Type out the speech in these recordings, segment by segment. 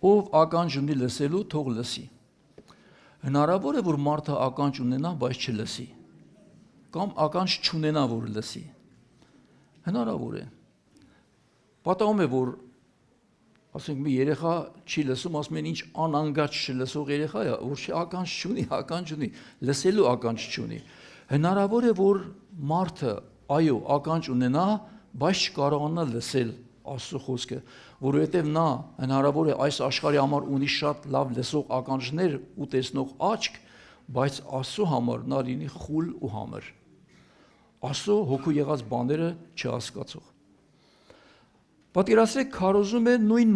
Ով ականջ ունի լսելու, թող լսի։ Հնարավոր է, որ մարդը ականջ ունենա, բայց չլսի, կամ ականջ չունենա, որ լսի։ Հնարավոր է։ Պատահում է, որ ասենք մի երեխա չի լսում, ասում են ինչ անանգաչ չլսող երեխա է, որ ականջ չունի, լսելու ականջ չունի։ Հնարավոր է, որ մարդը այո, ականջ ունենա, բայց չկարողանա լսել Աստծո խոսքը, որովհետև նա հնարավոր է այս աշխարհի համար ունի շատ լավ լսող ականջներ ու տեսնող աչք, բայց Աստծո համար նա լինի խուլ ու համր։ Աստծո հոգու եղած բաները չհասկացող։ Պատկերացրեք, քարոզում է նույն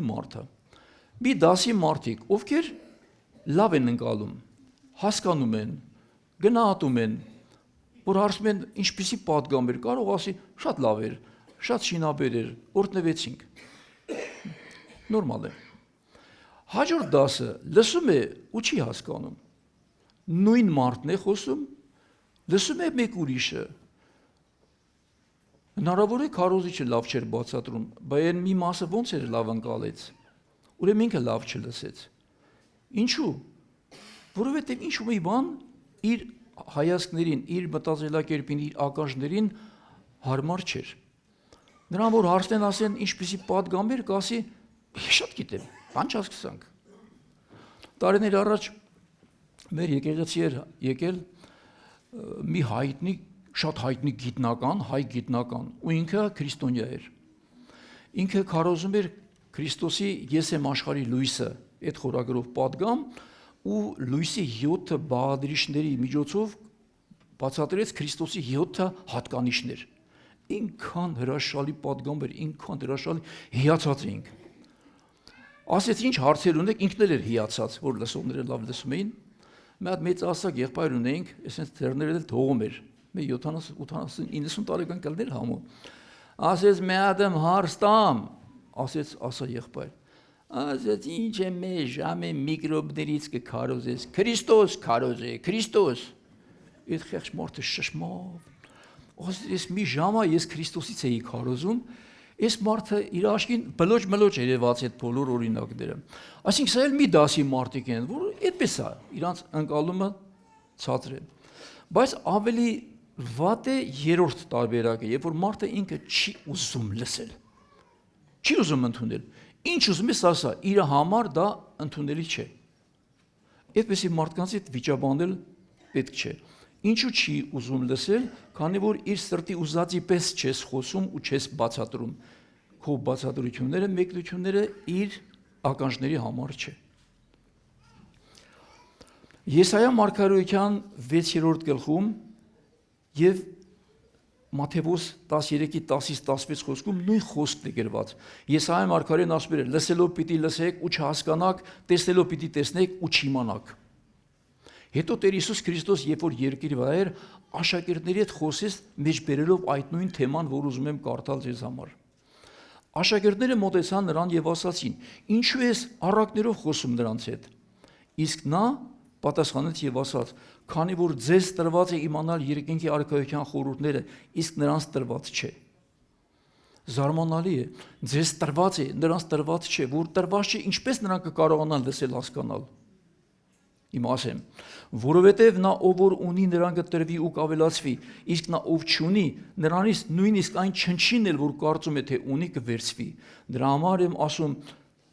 մարդը։ Մի դասի մարդիկ, ովքեր լավ են ընկալում, հասկանում են, գնահատում են, որ հարցում են ինչպիսի պատգամ էր, կարող ասի շատ լավ էր, շատ շինաբեր էր, օրհնվեցինք։ Նորմալ է։ Հաջորդ դասը լսում է ու չի հասկանում։ Նույն մարդն է խոսում, լսում է մեկ ուրիշը։ Հնարավոր է քարոզիչը լավ չէր բացատրում, բայց մի մասը ոնց էր լավ ընկալեց։ Ուրեմն ինքը լավ չլսեց։ Ինչու՞։ Որովհետև ինչ-որ մի բան իր հայացքներին, իր մտածելակերպին, իր ականջներին հարմար չէր։ Նրան որ հարցնեն, ասեն ինչպիսի պատգամ էր, կասի շատ գիտեմ, բան չհասկացանք։ Տարիներ առաջ մեր եկեղեցի էր եկել մի շատ հայտնի գիտնական, հայ գիտնական, ու ինքը քրիստոնյա էր։ Ինքը քարոզում էր Քրիստոսի ես եմ աշխարհի լույսը, այդ խորագրով պատգամ, ու լույսի 7 բաղադրիչների միջոցով բացատրեց Քրիստոսի 7 հատկանիշներ։ Ինքան հրաշալի պատգամ էր, ինքան հրաշալի, հիացած էինք։ Ասեց ինչ հարցեր ունեք, ինքն էլ էր հիացած, որ լսողները լավ լսում էին։ Մի հատ մեծ ասակ եղբայր ունեինք, այսպես դեռներ էլ թողում էր։ Մի 70-90 տարեկան կլներ համո։ Ասեց մի հատ հարց տամ, ասեց ասա եղբայր։ Ասեց ինչ է մեր ժամե միկրոբներից կքարոզես, Քրիստոս քարոզե, Քրիստոս։ Այդ խեղճ մարդը շշմավ։ Ես մի ժամա ես Քրիստոսից էի քարոզում, այս մարդը իր աչքին բլոջ երևաց այդ բոլոր օրինակները։ Այսինքն սա էլ մի դասի մարդիկ են, որ այդպես է, իրանց ընկալումը ցածր է։ Բայց ավելի վատ է երրորդ տարբերակը, երբ որ մարդը ինքը չի ուզում լսել, չի ուզում ընդունել։ Ինչ ուզում է ասա, իր համար դա ընդունելի չէ։ Այդպիսի մարդկանց հետ վիճաբանել պետք չէ։ Ինչու չի ուզում լսել, քանի որ իր սրտի ուզածի պես չես խոսում ու չես բացատրում։ Քո բացատրությունները, մեկնությունները իր ականջների համար չէ։ Եսայա մարգարեության 6-րդ գլխում եւ Մատթեոս 13:10-16 խոսքում նույն խոսքն է գրված։ Եսայա մարգարեն ասում է. լսելով պիտի լսեք ու չհասկանաք, տեսնելով պիտի տեսնեք ու չիմանաք։ Հետո Տեր Հիսուս Քրիստոս, երբ որ երկիր վրա էր, աշակերտների հետ խոսեց մեջ բերելով այդ նույն թեման, որ ուզում եմ կարդալ ձեզ համար։ Աշակերտները մոտեցան նրան եւ ասացին. ինչու ես առակներով խոսում նրանց հետ։ Իսկ նա պատասխանեց եւ ասաց. քանի որ ձեզ տրված է իմանալ երկինքի արքայության խորհուրդները, իսկ նրանց տրված չէ։ Զարմանալի է, ձեզ տրված է, նրանց տրված չէ, որ տրված չէ, ինչպես նրանք կկարողանան լսել, հասկանալ։ Իմ ասեմ, որովհետև նա ով որ ունի նրան կտրվի ու կավելացվի, իսկ նա ով չունի, նրանից նույնիսկ այն չնչին էլ որ կարծում է թե ունի կվերցվի։ Դրա համար եմ ասում,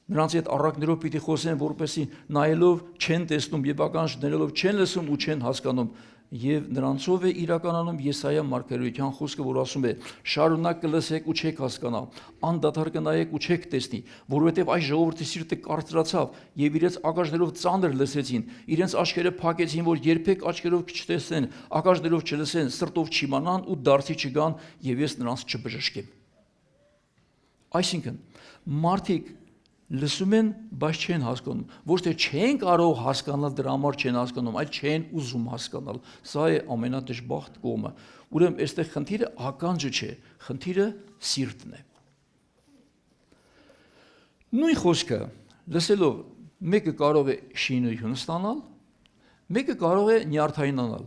նրանց այդ առակներով պիտի խոսեն, որպեսզի նայելով չեն տեսնում եւ ականջ դնելով չեն լսում ու չեն հասկանում։ Եվ նրանցով է իրականանում Եսայա մարգարեության խոսքը, որ ասում է. շարունակ կլսեք ու չեք հասկանա, անդադար կնայեք ու չեք տեսնի, որովհետև այս ժողովրդի սիրտը կարծրացավ եւ իրենց ականջներով ծանր լսեցին, իրենց աչքերը փակեցին, որ երբեք աչքերով չտեսնեն, ականջներով չլսեն, սրտով չիմանան ու դարձի չգան եւ ես նրանց չբժշկեմ։ Այսինքն մարդիկ լսում են, բայց չեն հասկանում։ Ոչ թե չեն կարող հասկանալ, դրա համար չեն հասկանում, այլ չեն ուզում հասկանալ։ Սա է ամենադժբախտ կողմը։ Ուրեմն այստեղ խնդիրը ականջը չէ, խնդիրը սիրտն է։ Նույն խոսքը լսելով մեկը կարող է շինություն ստանալ, մեկը կարող է նյարդայնանալ։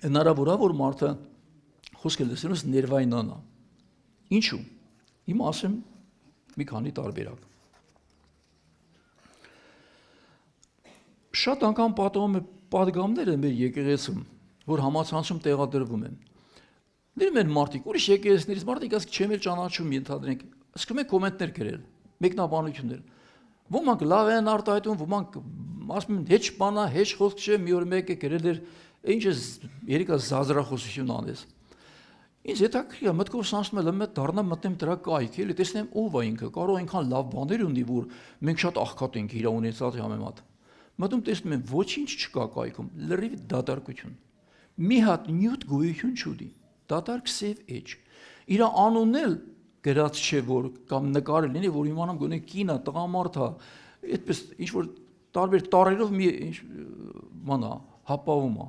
Հնարավոր է, որ մարդը խոսքը լսելուց ներվայնանա։ Ինչու՞։ Հիմա ասեմ Մի քանի տարբերակ։ Շատ անգամ պատահում է պատգամները մեր եկեղեցում, որ համացանցում տեղադրվում են։ Դերում են մարդիկ, ուրիշ եկեղեցիներից մարդիկ ասք չեմ էլ ճանաչում ենթադրենք, սկսում են կոմենտներ գրել, մեկնաբանություններ։ Ոմանք լավ են արտահայտում, ոմանք ասում են հեչ բանա, հեչ խոսք չէ, մի օր մեկը գրել էր, ինչ է երիկա զազրախոսություն անես։ Ինձ հետաքրքիր է մտքով սանցնում եմ դառնամ մտնեմ դրա կայք, էլի տեսնեմ ով է ինքը, կարող այնքան լավ բաներ ունի, որ մենք շատ աղքատ ենք իր ունեցածի համեմատ։ Մտնում տեսնում եմ ոչինչ չկա կայքում, լրիվ դատարկություն։ Մի հատ նյութ գոյություն չունի, դատարկ սև էջ։ Իր անունն էլ գրած չէ, որ կամ նկարել լինի, որ իմանամ գոնե կինա, տղամարդ է, այդպես ինչ որ տարբեր տարերով մի մանա հապավում է։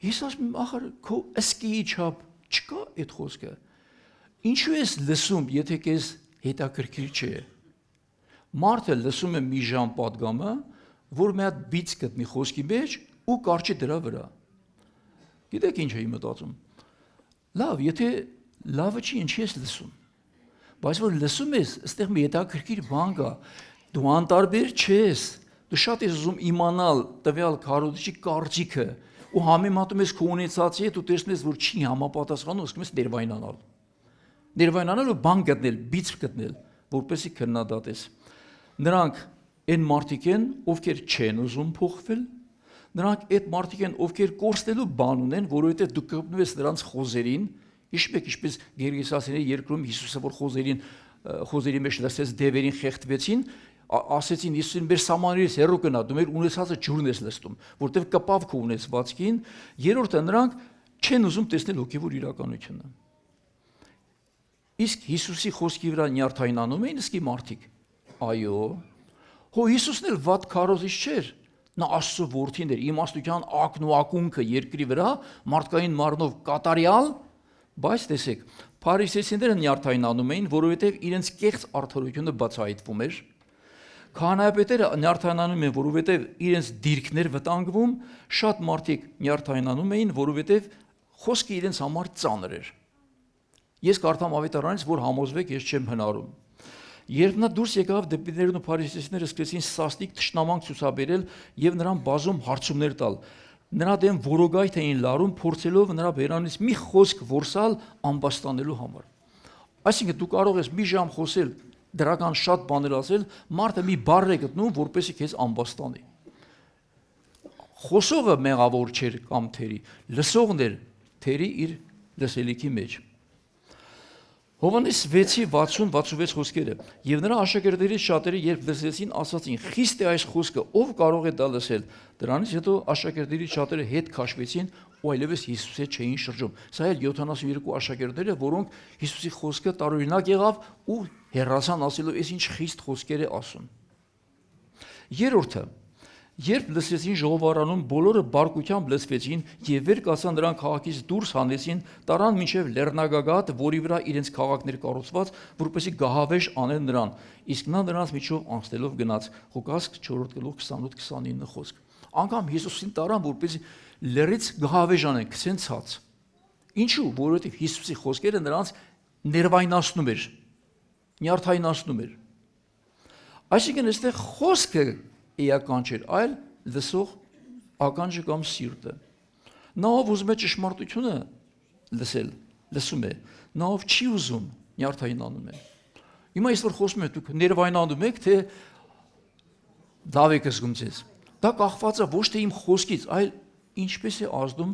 Ես ասում եմ, ախր քո ըսկիի չափ չկա այդ խոսքը։ Ինչու ես լսում, եթե քեզ հետաքրքիր չէ։ Մարդը լսում է մի ժամ պատգամը, որ մի հատ բիծ գտնի խոսքի մեջ ու կարճի դրա վրա։ Գիտեք ինչ էի մտածում։ Լավ, եթե լավը չի, ինչի ես լսում։ Բայց որ լսում ես, այստեղ մի հետաքրքիր բան կա։ Դու անտարբեր չես։ Դու շատ ես ուզում իմանալ տվյալ քարոզիչի կարծիքը ու համեմատում ես քո ունեցածի հետ ու տեսնում ես, որ չի համապատասխանում, ասում ես ներվայնանալ։ Ներվայնանալ ու բան գտնել, բիծ գտնել, որպեսզի քննադատես։ Նրանք այն մարդիկ են, ովքեր չեն ուզում փոխվել, նրանք այդ մարդիկ են, ովքեր կորստելու բան ունեն, որովհետև դու կպնում ես նրանց խոզերին, ինչպես Գերգեսացիների երկրում Հիսուսը որ խոզերի մեջ լսեց դևերին խեղդվեցին, ասեցին Հիսուսին մեր սամաներից հեռու գնա, դու մեր ունեցածը ջուրն ես լստում, որտեղ կպավ քո ունեցվածքին, երրորդը նրանք չեն ուզում տեսնել հոգևոր իրականությունը։ Իսկ Հիսուսի խոսքի վրա նյարդայնանում էին իսկի մարդիկ։ Այո, հո Հիսուսն էլ վատ քարոզիչ չէր, նա Աստծո որդին էր, իմաստության ակն ու ակունքը երկրի վրա մարդկային մարմնով կատարյալ, բայց տեսեք, փարիսեցիները նյարդայնանում էին, որովհետև իրենց կեղծ արդարությունը բացահայտվում էր։ Քահանայապետերը նյարդայնանում են, որովհետև իրենց դիրքներ վտանգվում, շատ մարդիկ նյարդայնանում էին, որովհետև խոսքը իրենց համար ծանր էր։ Ես կարդամ ավետարանից, որ համոզվեք, ես չեմ հնարում։ Երբ նա դուրս եկավ, դպիրներն ու փարիսեցիները սկսեցին սաստիկ թշնամանք ցուցաբերել եւ նրան բազում հարցումներ տալ։ Նրա դեմ որոգայթ էին լարում, փորձելով նրա բերանից մի խոսք որսալ ամբաստանելու համար։ Այսինքն դու կարող ես մի ժամ խոսել, դրական շատ բաներ ասել, մարդը մի բառ է գտնում, որպեսզի քեզ ամբաստանի։ Խոսողը մեղավոր չէր կամ թերի, լսողն էր թերի իր լսելիքի մեջ։ Հովհաննես 6:60-66 խոսքերը եւ նրա աշակերտներից շատերը երբ լսեցին, ասացին. «Խիստ է այս խոսքը, ով կարող է դա լսել»։ Դրանից հետո աշակերտներից շատերը հետ քաշվեցին ու այլևս Հիսուսի հետ չէին շրջում։ Սա էլ 72 աշակերտները, որոնք Հիսուսի խոսքը տարօրինակ եղավ ու հեռացան ասելով, «Էս ինչ խիստ խոսքեր է ասում»։ Երրորդը, երբ լսեցին ժողովարանում, բոլորը բարկությամբ լսվեցին եւ վեր կացան նրան քաղաքից դուրս հանեցին, տարան մինչեւ Լեռնագագաթ, որի վրա իրենց քաղաքներ կառուցված, որպեսզի գահավեժ անեն նրան, իսկ նա նրանց միջով անցնելով գնաց։ Ղուկաս 4:28-29 խոսք։ Անգամ Հիսուսին տարան, որպեսզի լեռից գահավեժ անեն, գցեն ցած։ Ինչու՞, որովհետեւ Հիսուսի խոսքերը նրանց ներվայնացնում էր, նյարդայնացնում էր։ Այսինքն այստեղ խոսքը էական չէր, այլ լսող ականջը կամ սիրտը։ Նա ով ուզում է ճշմարտությունը լսել, լսում է, նա ով չի ուզում, նյարդայնանում է։ Հիմա ես որ խոսում եմ, դուք ներվայնանում եք, թե լավ եք զգում ձեզ։ Դա կախված է ոչ թե իմ խոսքից, այլ ինչպես է ազդում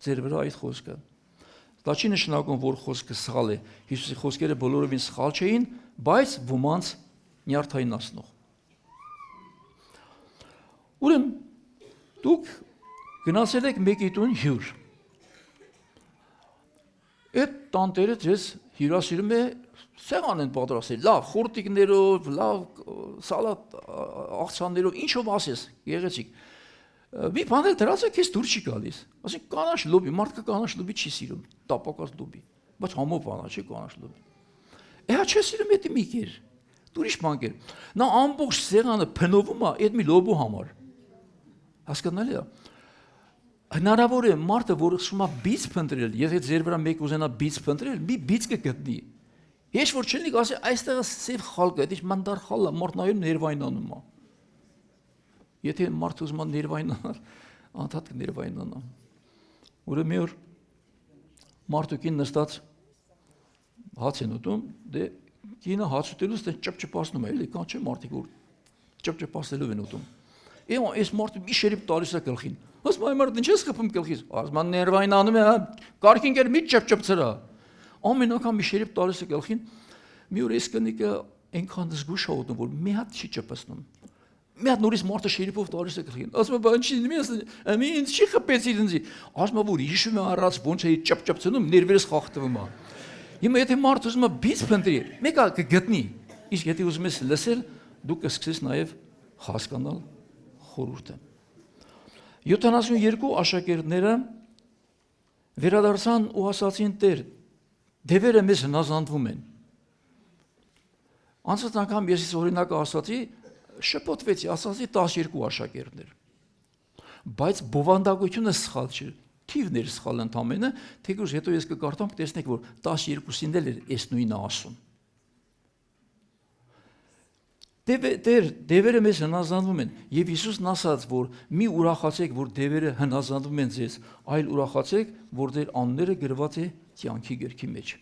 ձեր վրա այդ խոսքը։ Դա չի նշանակում, որ խոսքը սխալ է։ Հիսուսի խոսքերը բոլորովին սխալ չէին, բայց ոմանց նյարդայնացնող։ Ուրեմն դուք գնացել եք մեկի տուն հյուր։ Այդ տանտերը ձեզ հյուրասիրում է, սեղան են պատրաստել, լավ խորտիկներով, լավ սալատ աղցաններով, ինչով ասես, գեղեցիկ։ Մի բան էլ դրած է, քեզ դուր չի գալիս։ Ասենք կանաչ լոբի, մարդը կանաչ լոբի չի սիրում, տապակած լոբի, բայց համով բանա չէ կանաչ լոբի։ Էհա չէ սիրում էդի մի կեր, ուրիշ բան կեր։ Նա ամբողջ սեղանը փնովում է այդ մի լոբու համար։ Հասկանալի է։ Հնարավոր է մարդը, որ ուզում է բիծ փնտրել, եթե ձեր վրա մեկ ուզենա բիծ փնտրել, մի բիծ կգտնի։ Ես որ չլինի ասի այստեղ սև խալկը, դա մանդար խալը մարդնայում ներվայնանում է։ Եթե մարդ ուզում է ներվայնանալ, անդադ կներվայնանա։ Ուրեմն մի օր մարդուկին նստած հաց են ուտում, դե կինը հաց ուտելուց դե ճպճպացնում է, էլի կան չէ մարդիկ որ ճպճպացելով են ուտում։ Այս մարդը մի շերիփ տալիս է գլխին։ Ասում այ մարդ ինչ ես խփում գլխից։ Ասում ան ներվայնանում է, կարքինգեր մի ճպճպցրա։ Ամեն անգամ մի շերիփ տալիս է գլխին։ Մի օր այս կնիկը այնքան զգուշ է ուտում, որ մի հատ չի ճպցնում։ Մի հատ նորից մարդը շերիփով տալիս է գլխին։ Ասում է բան չի, մի ինձ չի խփեցի ինձ։ Ասում է որ հիշում է առած ոնց է ճպճպցնում, ներվերս խախտվում է։ Հիմա եթե մարդ ուզում է բիծ փնտրի, մեկը կգտնի։ Իսկ եթե ուզում ես լսել, դու կսկսես նաև հասկանալ խորհուրդը։ 72 աշակերտները վերադարձան ու ասացին Տեր, դևերը մեզ հնազանդվում են։ Անցած անգամ ես օրինակը ասացի, շփոթվեցի, ասացի 12 աշակերտներ։ Բայց բովանդակությունը սխալ չէ։ Թիվն էր սխալ ընդամենը, թեկուզ հետո ես կկարդամ կտեսնեք, որ 12-ին էլ էր այս նույնը ասում։ Դևերը մեզ հնազանդվում են, եւ Հիսուսն ասաց, որ մի ուրախացեք, որ դևերը հնազանդվում են ձեզ, այլ ուրախացեք, որ ձեր անունները գրված է կյանքի գրքի մեջ։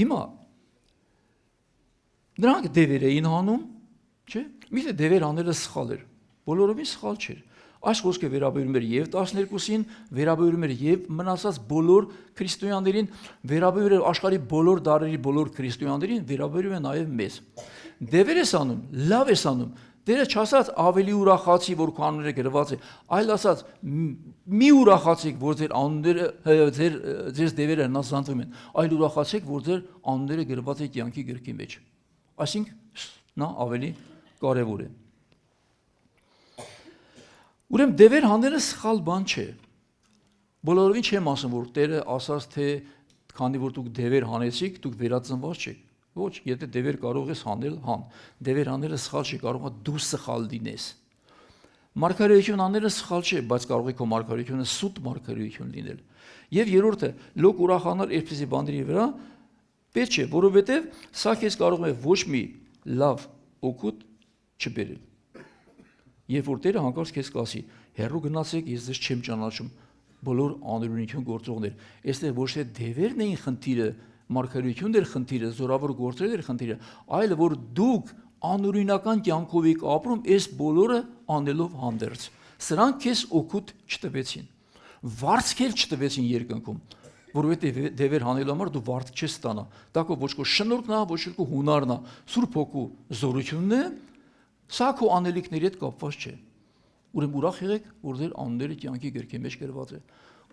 Հիմա նրանք դևեր էին հանում, չէ՞։ Միթե դևեր անելը սխալ էր, բոլորովին սխալ չէր։ Այս խոսքը վերաբերում էր եւ 12-ին, վերաբերում էր եւ մնացած բոլոր քրիստոնյաներին, վերաբերում էր աշխարհի բոլոր դարերի բոլոր քրիստոնյաներին, վերաբերում է նաեւ մեզ։ Դևեր ես անում, լավ ես անում։ Դերը չասած ավելի ուրախացի, որ քո անունները գրված է, այլ ասած մի ուրախացեք, որ ձեր անունները ձեր դևերը հնազանդվում են, այլ ուրախացեք, որ ձեր անունները գրված է կյանքի գրքի մեջ։ Այսինքն նա ավելի կարևոր է։ Ուրեմն դևեր հանելը սխալ բան չէ։ Բոլորովին չեմ ասում, որ Տերը ասաց, թե քանի որ դուք դևեր հանեցիք, դուք վերածնված չեք։ Ոչ, եթե դևեր կարող ես հանել, հան։ Դևեր հանելը սխալ չի, կարող է դու սխալ լինես։ Մարգարեություն անելը սխալ չէ, բայց կարող է քո մարգարեությունը սուտ մարգարեություն լինել։ Եվ երրորդը, լոկ ուրախանալ այսպիսի բաների վրա պետք չէ, որովհետև սա քեզ կարող է ոչ մի լավ օգուտ չբերել։ Երբ որ Տերը հանկարծ քեզ կասի, հեռու գնացեք, ես ձեզ չեմ ճանաչում, բոլոր անօրինություն գործողներ։ Այստեղ ոչ թե դևերն էին խնդիրը, մարգարեությունն էր խնդիրը, զորավոր գործերն էր խնդիրը, այլ որ դուք անօրինական կյանքով եք ապրում, այս բոլորը անելով հանդերձ։ Սրանք քեզ օգուտ չտվեցին։ Վարձքեր չտվեցին երկնքում, որովհետև դևեր հանելու համար դու վարձ չես ստանա։ Դա քո ոչ քո շնորհքն է, ոչ քո հունարն է, Սուրբ Հոգու զորությունն է, սա քո անելիքների հետ կապված չէ։ Ուրեմն ուրախ եղեք, որ ձեր անունները կյանքի գրքի մեջ գրված է։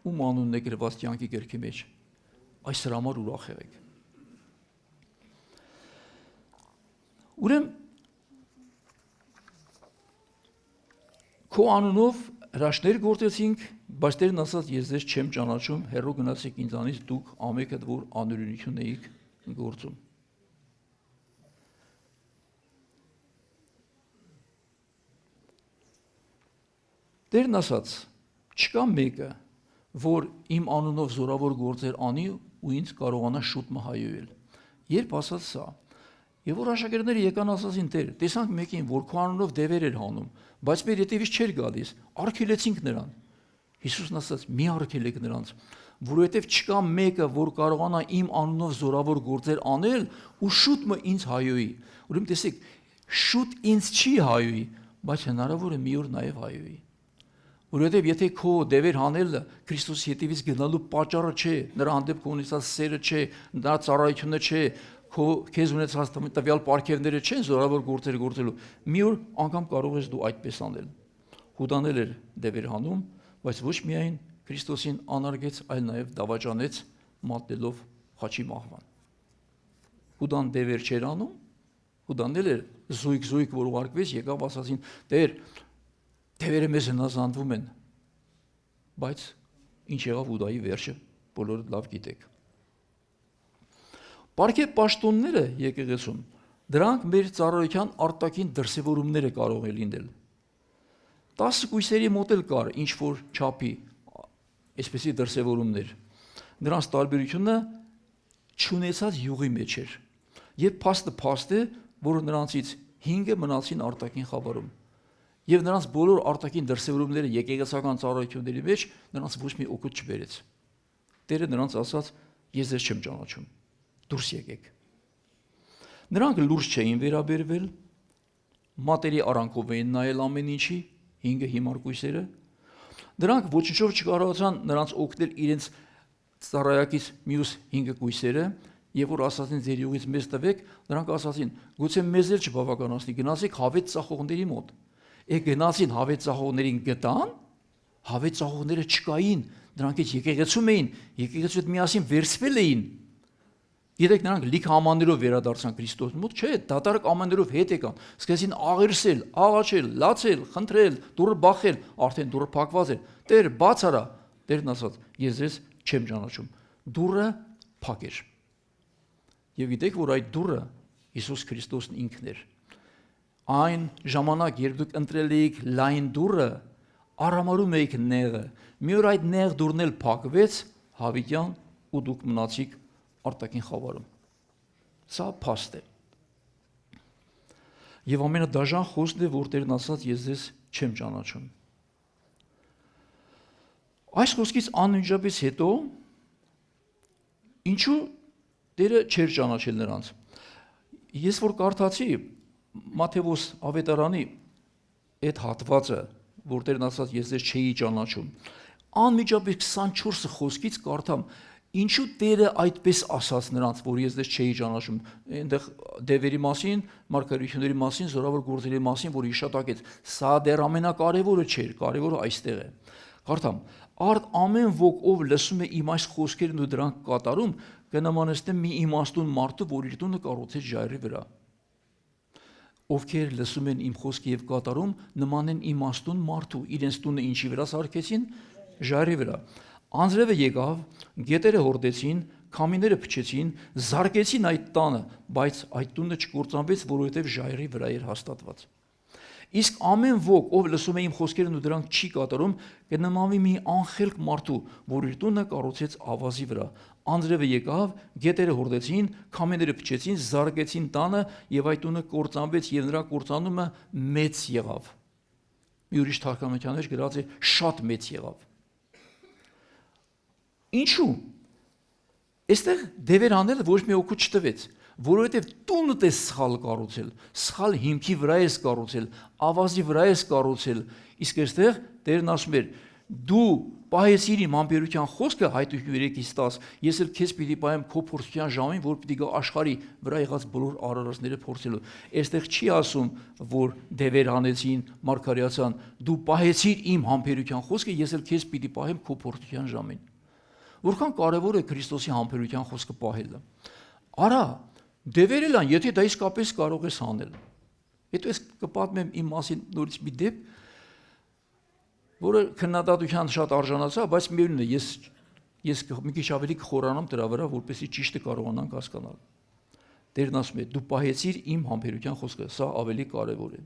Ում անունն է գրված կյանքի գրքի մեջ։ Այս համար ուրախ եղեք։ Ուրեմն քո անունով հրաշքներ գործեցինք, բայց Տերն ասաց, ես ձեզ չեմ ճանաչում, հեռու գնացեք ինձանից, դուք ամենքը որ անօրինություն էիք գործում։ Տերն ասաց, չկա մեկը, որ իմ անունով զորավոր գործեր անի ու ինձ կարողանա շուտ մահայոյել։ Երբ ասաց սա, եւ որ աշակերտները եկան ասացին Տեր, տեսանք մեկին, որ քո անունով դևեր էր հանում, բայց մեր ետևից չէր գալիս, արգելեցինք նրան։ Հիսուսն ասաց, մի արգելեք նրանց, որովհետև չկա մեկը, որ կարողանա իմ անունով զորավոր գործեր անել ու շուտ ինձ հայոյի։ Ուրեմն տեսեք, շուտ ինձ չի հայոյի, բայց հնարավոր է մի օր նաև հայոյի։ Որովհետև եթե քո դևեր հանելը Քրիստոսի հետևից գնալու պատճառը չէ, նրա հանդեպ ունեցած սերը չէ, նրա ծառայությունը չէ, քեզ ունեցած տվյալ պարգևները չեն զորավոր գործեր գործելու, մի օր անգամ կարող ես դու այդպես անել։ Հուդան էր դևեր հանում, բայց ոչ միայն Քրիստոսին անարգեց, այլ նաև դավաճանեց մատնելով խաչի մահվան։ Հուդան դևեր չէր անում, Հուդան էր զույգ, որ ուղարկվեց, եկավ ասացին, Տեր, դևերը մեզ հնազանդվում են, բայց ինչ եղավ Հուդայի վերջը, բոլորը լավ գիտեք։ Պարգև պաշտոնները եկեղեցում, դրանք մեր ծառայության արտաքին դրսևորումները կարող է լինել։ 10 կույսերի մոտ էլ կար ինչ որ չափի այսպիսի դրսևորումներ։ Նրանց տարբերությունը չունեցած յուղի մեջ էր։ Եվ փաստը որ նրանցից 5-ը մնացին արտաքին խավարում։ Եվ նրանց բոլոր արտաքին դրսևորումները եկեղեցական ծառայությունների մեջ նրանց ոչ մի օգուտ չբերեց։ Տերը նրանց ասաց. ես ձեզ չեմ ճանաչում, դուրս եկեք։ Նրանք լուրջ չէին վերաբերվել, մատերի արանքով էին նայել ամեն ինչի, 5 հիմար կույսերը։ Նրանք ոչնչով չկարողացան նրանց օգնել իրենց ծառայակից մյուս 5 կույսերը, եւ որ ասացին ձեր յուղից մեզ տվեք, նրանք ասացին գուցե մեզ էլ չբավականացնի, գնացեք հավետ ծախողների մոտ։ Գնացին հավետ ծախողներին գտան, հավետ ծախողները չկային, նրանք եկեղեցում էին, եկեղեցու հետ միասին վերցվել էին։ Գիտեք, նրանք լիք ամաններով վերադարձան Քրիստոսի մոտ, չէ, դատարկ ամաններով հետ եկան, սկսեցին աղերսել, աղաչել, լացել, խնդրել, դուռը բախել, արդեն դուռը փակված էր։ Տեր, բաց արա։ Տերն ասաց. ես ձեզ չեմ ճանաչում։ Դուռը փակ էր։ Եվ գիտեք, որ այդ դուռը Հիսուս Քրիստոսն ինքն էր։ Այն ժամանակ, երբ դուք ընտրել էիք լայն դուռը, արամարում էիք նեղը։ Մի օր այդ նեղ դուռն էլ փակվեց հավիտյան ու դուք մնացիք արտաքին խավարում։ Սա փաստ է։ Եվ ամենադաժան խոսքն է, որ Տերն ասաց. ես ձեզ չեմ ճանաչում։ Այս խոսքից անմիջապես հետո ինչու Տերը չէր ճանաչել նրանց։ Ես որ կարդացի Մատթեոս ավետարանի այդ հատվածը, որ Տերն ասաց ես ձեզ չէի ճանաչում, անմիջապես 24 խոսքից կարդամ ինչու Տերը այդպես ասաց նրանց, որ ես ձեզ չէի ճանաչում։ Այնտեղ դևերի մասին, մարգարեությունների մասին, զորավոր գործերի մասին, որ հիշատակեց, սա դեռ ամենակարևորը չէր, կարևորը այստեղ է։ Կարդամ. արդ ամեն ոք ով լսում է իմ այս խոսքերն ու դրանք կատարում, կնմանեցնեմ մի իմաստուն մարդու, որ իր տունը կառուցեց ժայռի վրա։ Ովքեր լսում են իմ խոսքը եւ կատարում, նման են իմաստուն մարդու, իրենց տունը ինչի վրա սարքեցին, ժայռի վրա։ Անձրևը եկավ, գետերը հորդեցին, քամիները փչեցին, զարկեցին այդ տանը, բայց այդ տունը չկործանվեց, որովհետեւ ժայռի վրա էր հաստատված։ Իսկ ամեն ոք, ով լսում է իմ խոսքերն ու դրանք չի կատարում, կնմանվի մի անխելք մարդու, որ իր տունը կառուցեց ավազի վրա։ Անձրևը եկավ, գետերը հորդեցին, քամիները փչեցին, զարկեցին տանը եւ այդ տունը կործանվեց եւ նրա կործանումը մեծ եղավ։ Մի ուրիշ թարգմանության մեջ գրած է շատ մեծ եղավ։ Ինչու՞։ Այստեղ դևեր անելը ոչ մի օգուտ չտվեց, որովհետև տունը դες սխալ կառուցել, սխալ հիմքի վրա ես կառուցել, ավազի վրա ես կառուցել, իսկ այստեղ Տերն ասում էր. դու պահեցիր իմ համբերության խոսքը Հայտնություն 3:10, ես էլ քեզ պիտի պահեմ քո փորձության ժամին, որ պիտի գա աշխարհի վրա եղած բոլոր արարածները փորձելու։ Այստեղ չի ասում, որ դևեր անեցին, մարգարեացան, դու պահեցիր իմ համբերության խոսքը, ես էլ քեզ պիտի պահեմ քո փորձության ժամին։ Որքան կարևոր է Քրիստոսի համբերության խոսքը պահելը։ Արա, դևերել ան, եթե դա իսկապես կարող ես անել։ Հետո ես կպատմեմ իմ մասին նորից մի դեպք, որը քննադատության շատ արժանացա, բայց միևնույն է, ես մի քիչ ավելի կխորանամ դրա վրա, որպեսզի ճիշտը կարողանանք հասկանալ։ Տերն ասում է. դու պահեցիր իմ համբերության խոսքը, սա ավելի կարևոր է։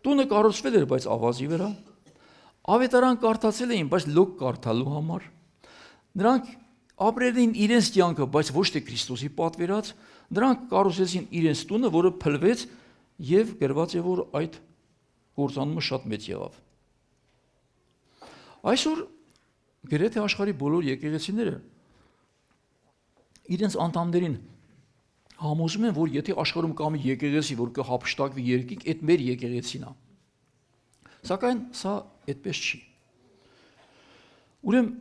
Տունը կառուցվել էր, բայց ավազի վրա։ Ավետարան կարդացել էին, բայց լոկ կարդալու համար։ Նրանք ապրել էին իրենց կյանքը, բայց ոչ թե Քրիստոսի պատվերած, նրանք կառուցեցին իրենց տունը, որը փլվեց եւ գրված է, որ այդ կործանումը շատ մեծ եղավ։ Այսօր գրեթե աշխարհի բոլոր եկեղեցիները իրենց անդամներին համոզում են, որ եթե աշխարհում կա մի եկեղեցի, որ կհափշտակվի երկինք, այդ մեր եկեղեցին է։ Սակայն սա այդպես չի։ Ուրեմն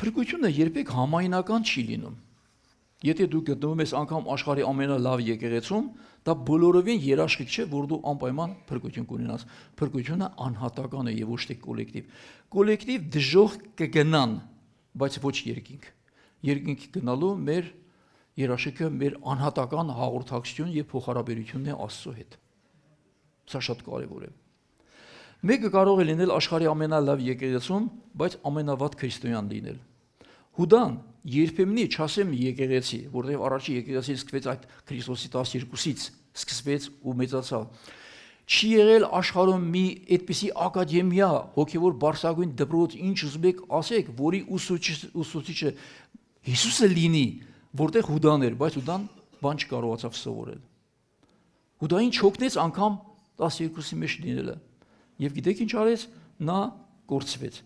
փրկությունը երբեք համայնական չի լինում։ Եթե դու գտնվում ես անգամ աշխարհի ամենալավ եկեղեցում, դա բոլորովին երաշխիք չէ, որ դու անպայման փրկություն կունենաս։ Փրկությունը անհատական է եւ ոչ թե կոլեկտիվ։ Կոլեկտիվ դժոխք կգնան, բայց ոչ երկինք։ Երկինք գնալու մեր երաշխիքը մեր անհատական հաղորդակցություն եւ փոխհարաբերությունն է Աստծո հետ։ Սա շատ կարեւոր է։ Մեկը կարող է լինել աշխարհի ամենալավ եկեղեցում, բայց ամենավատ քրիստոնյան լինել։ Հուդան երբեմնի չասեմ եկեղեցի, որտեղ առաջի եկեղեցին սկսվեց այդ Քրիստոսի 12-ից, սկսվեց ու մեծացավ։ Չի եղել աշխարհում մի այդպիսի ակադեմիա, հոգևոր բարձրագույն դպրոց, ինչ ուզում եք ասեք, որի ուսուցիչը Հիսուսը լինի, որտեղ Հուդան էր, բայց Հուդան բան չկարողացավ սովորել։ Հուդային չօգնեց անգամ 12-ի մեջ լինելը։ Եվ գիտեք ինչ արեց, նա կորցվեց։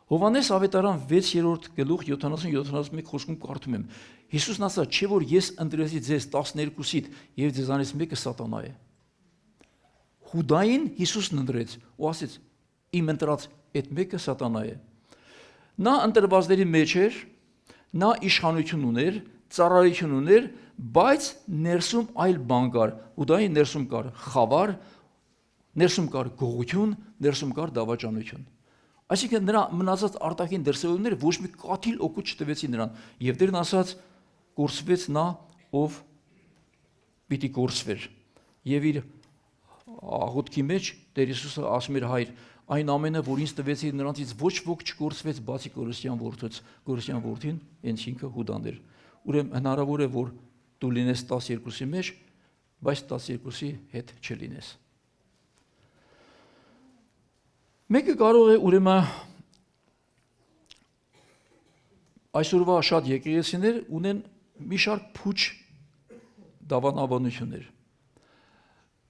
Հովհաննես ավետարան 6-րդ գլուխ 70-71 խոսքում կարդում եմ. Հիսուսն ասաց, չէ որ ես ընտրեցի ձեզ 12-ից եւ ձեզանից մեկը սատանա է։ Հուդային Հիսուսն ընտրեց ու ասեց, իմ ընտրած այդ մեկը սատանա է։ Նա ընտրվածների մեջ էր, նա իշխանություն ուներ, ծառայություն ուներ, բայց ներսում այլ բան կար։ Հուդային ներսում կար խավար, ներսում կար գողություն, ներսում կար դավաճանություն։ Այսինքն նրա մնացած արտաքին դրսևորումները ոչ մի կաթիլ օգուտ չտվեցին նրան, եւ դերն ասած կորցվեց նա, ով պիտի կորցվեր։ Եվ իր աղոթքի մեջ Տեր Հիսուսը ասում էր հայր, այն ամենը, որ ինձ տվեցի, նրանցից ոչ ոք չկորցվեց, բացի Կորուսյան որդուց, Կորուսյան որդին հենց ինքը Հուդան էր։ Ուրեմն հնարավոր է, որ դու լինես 12-ի մեջ, բայց 12-ի հետ չլինես։ Մեկը կարող է ուրեմն այսօրվա շատ եկեղեցիներ ունեն մի շարք փուչ դավանաբանություններ։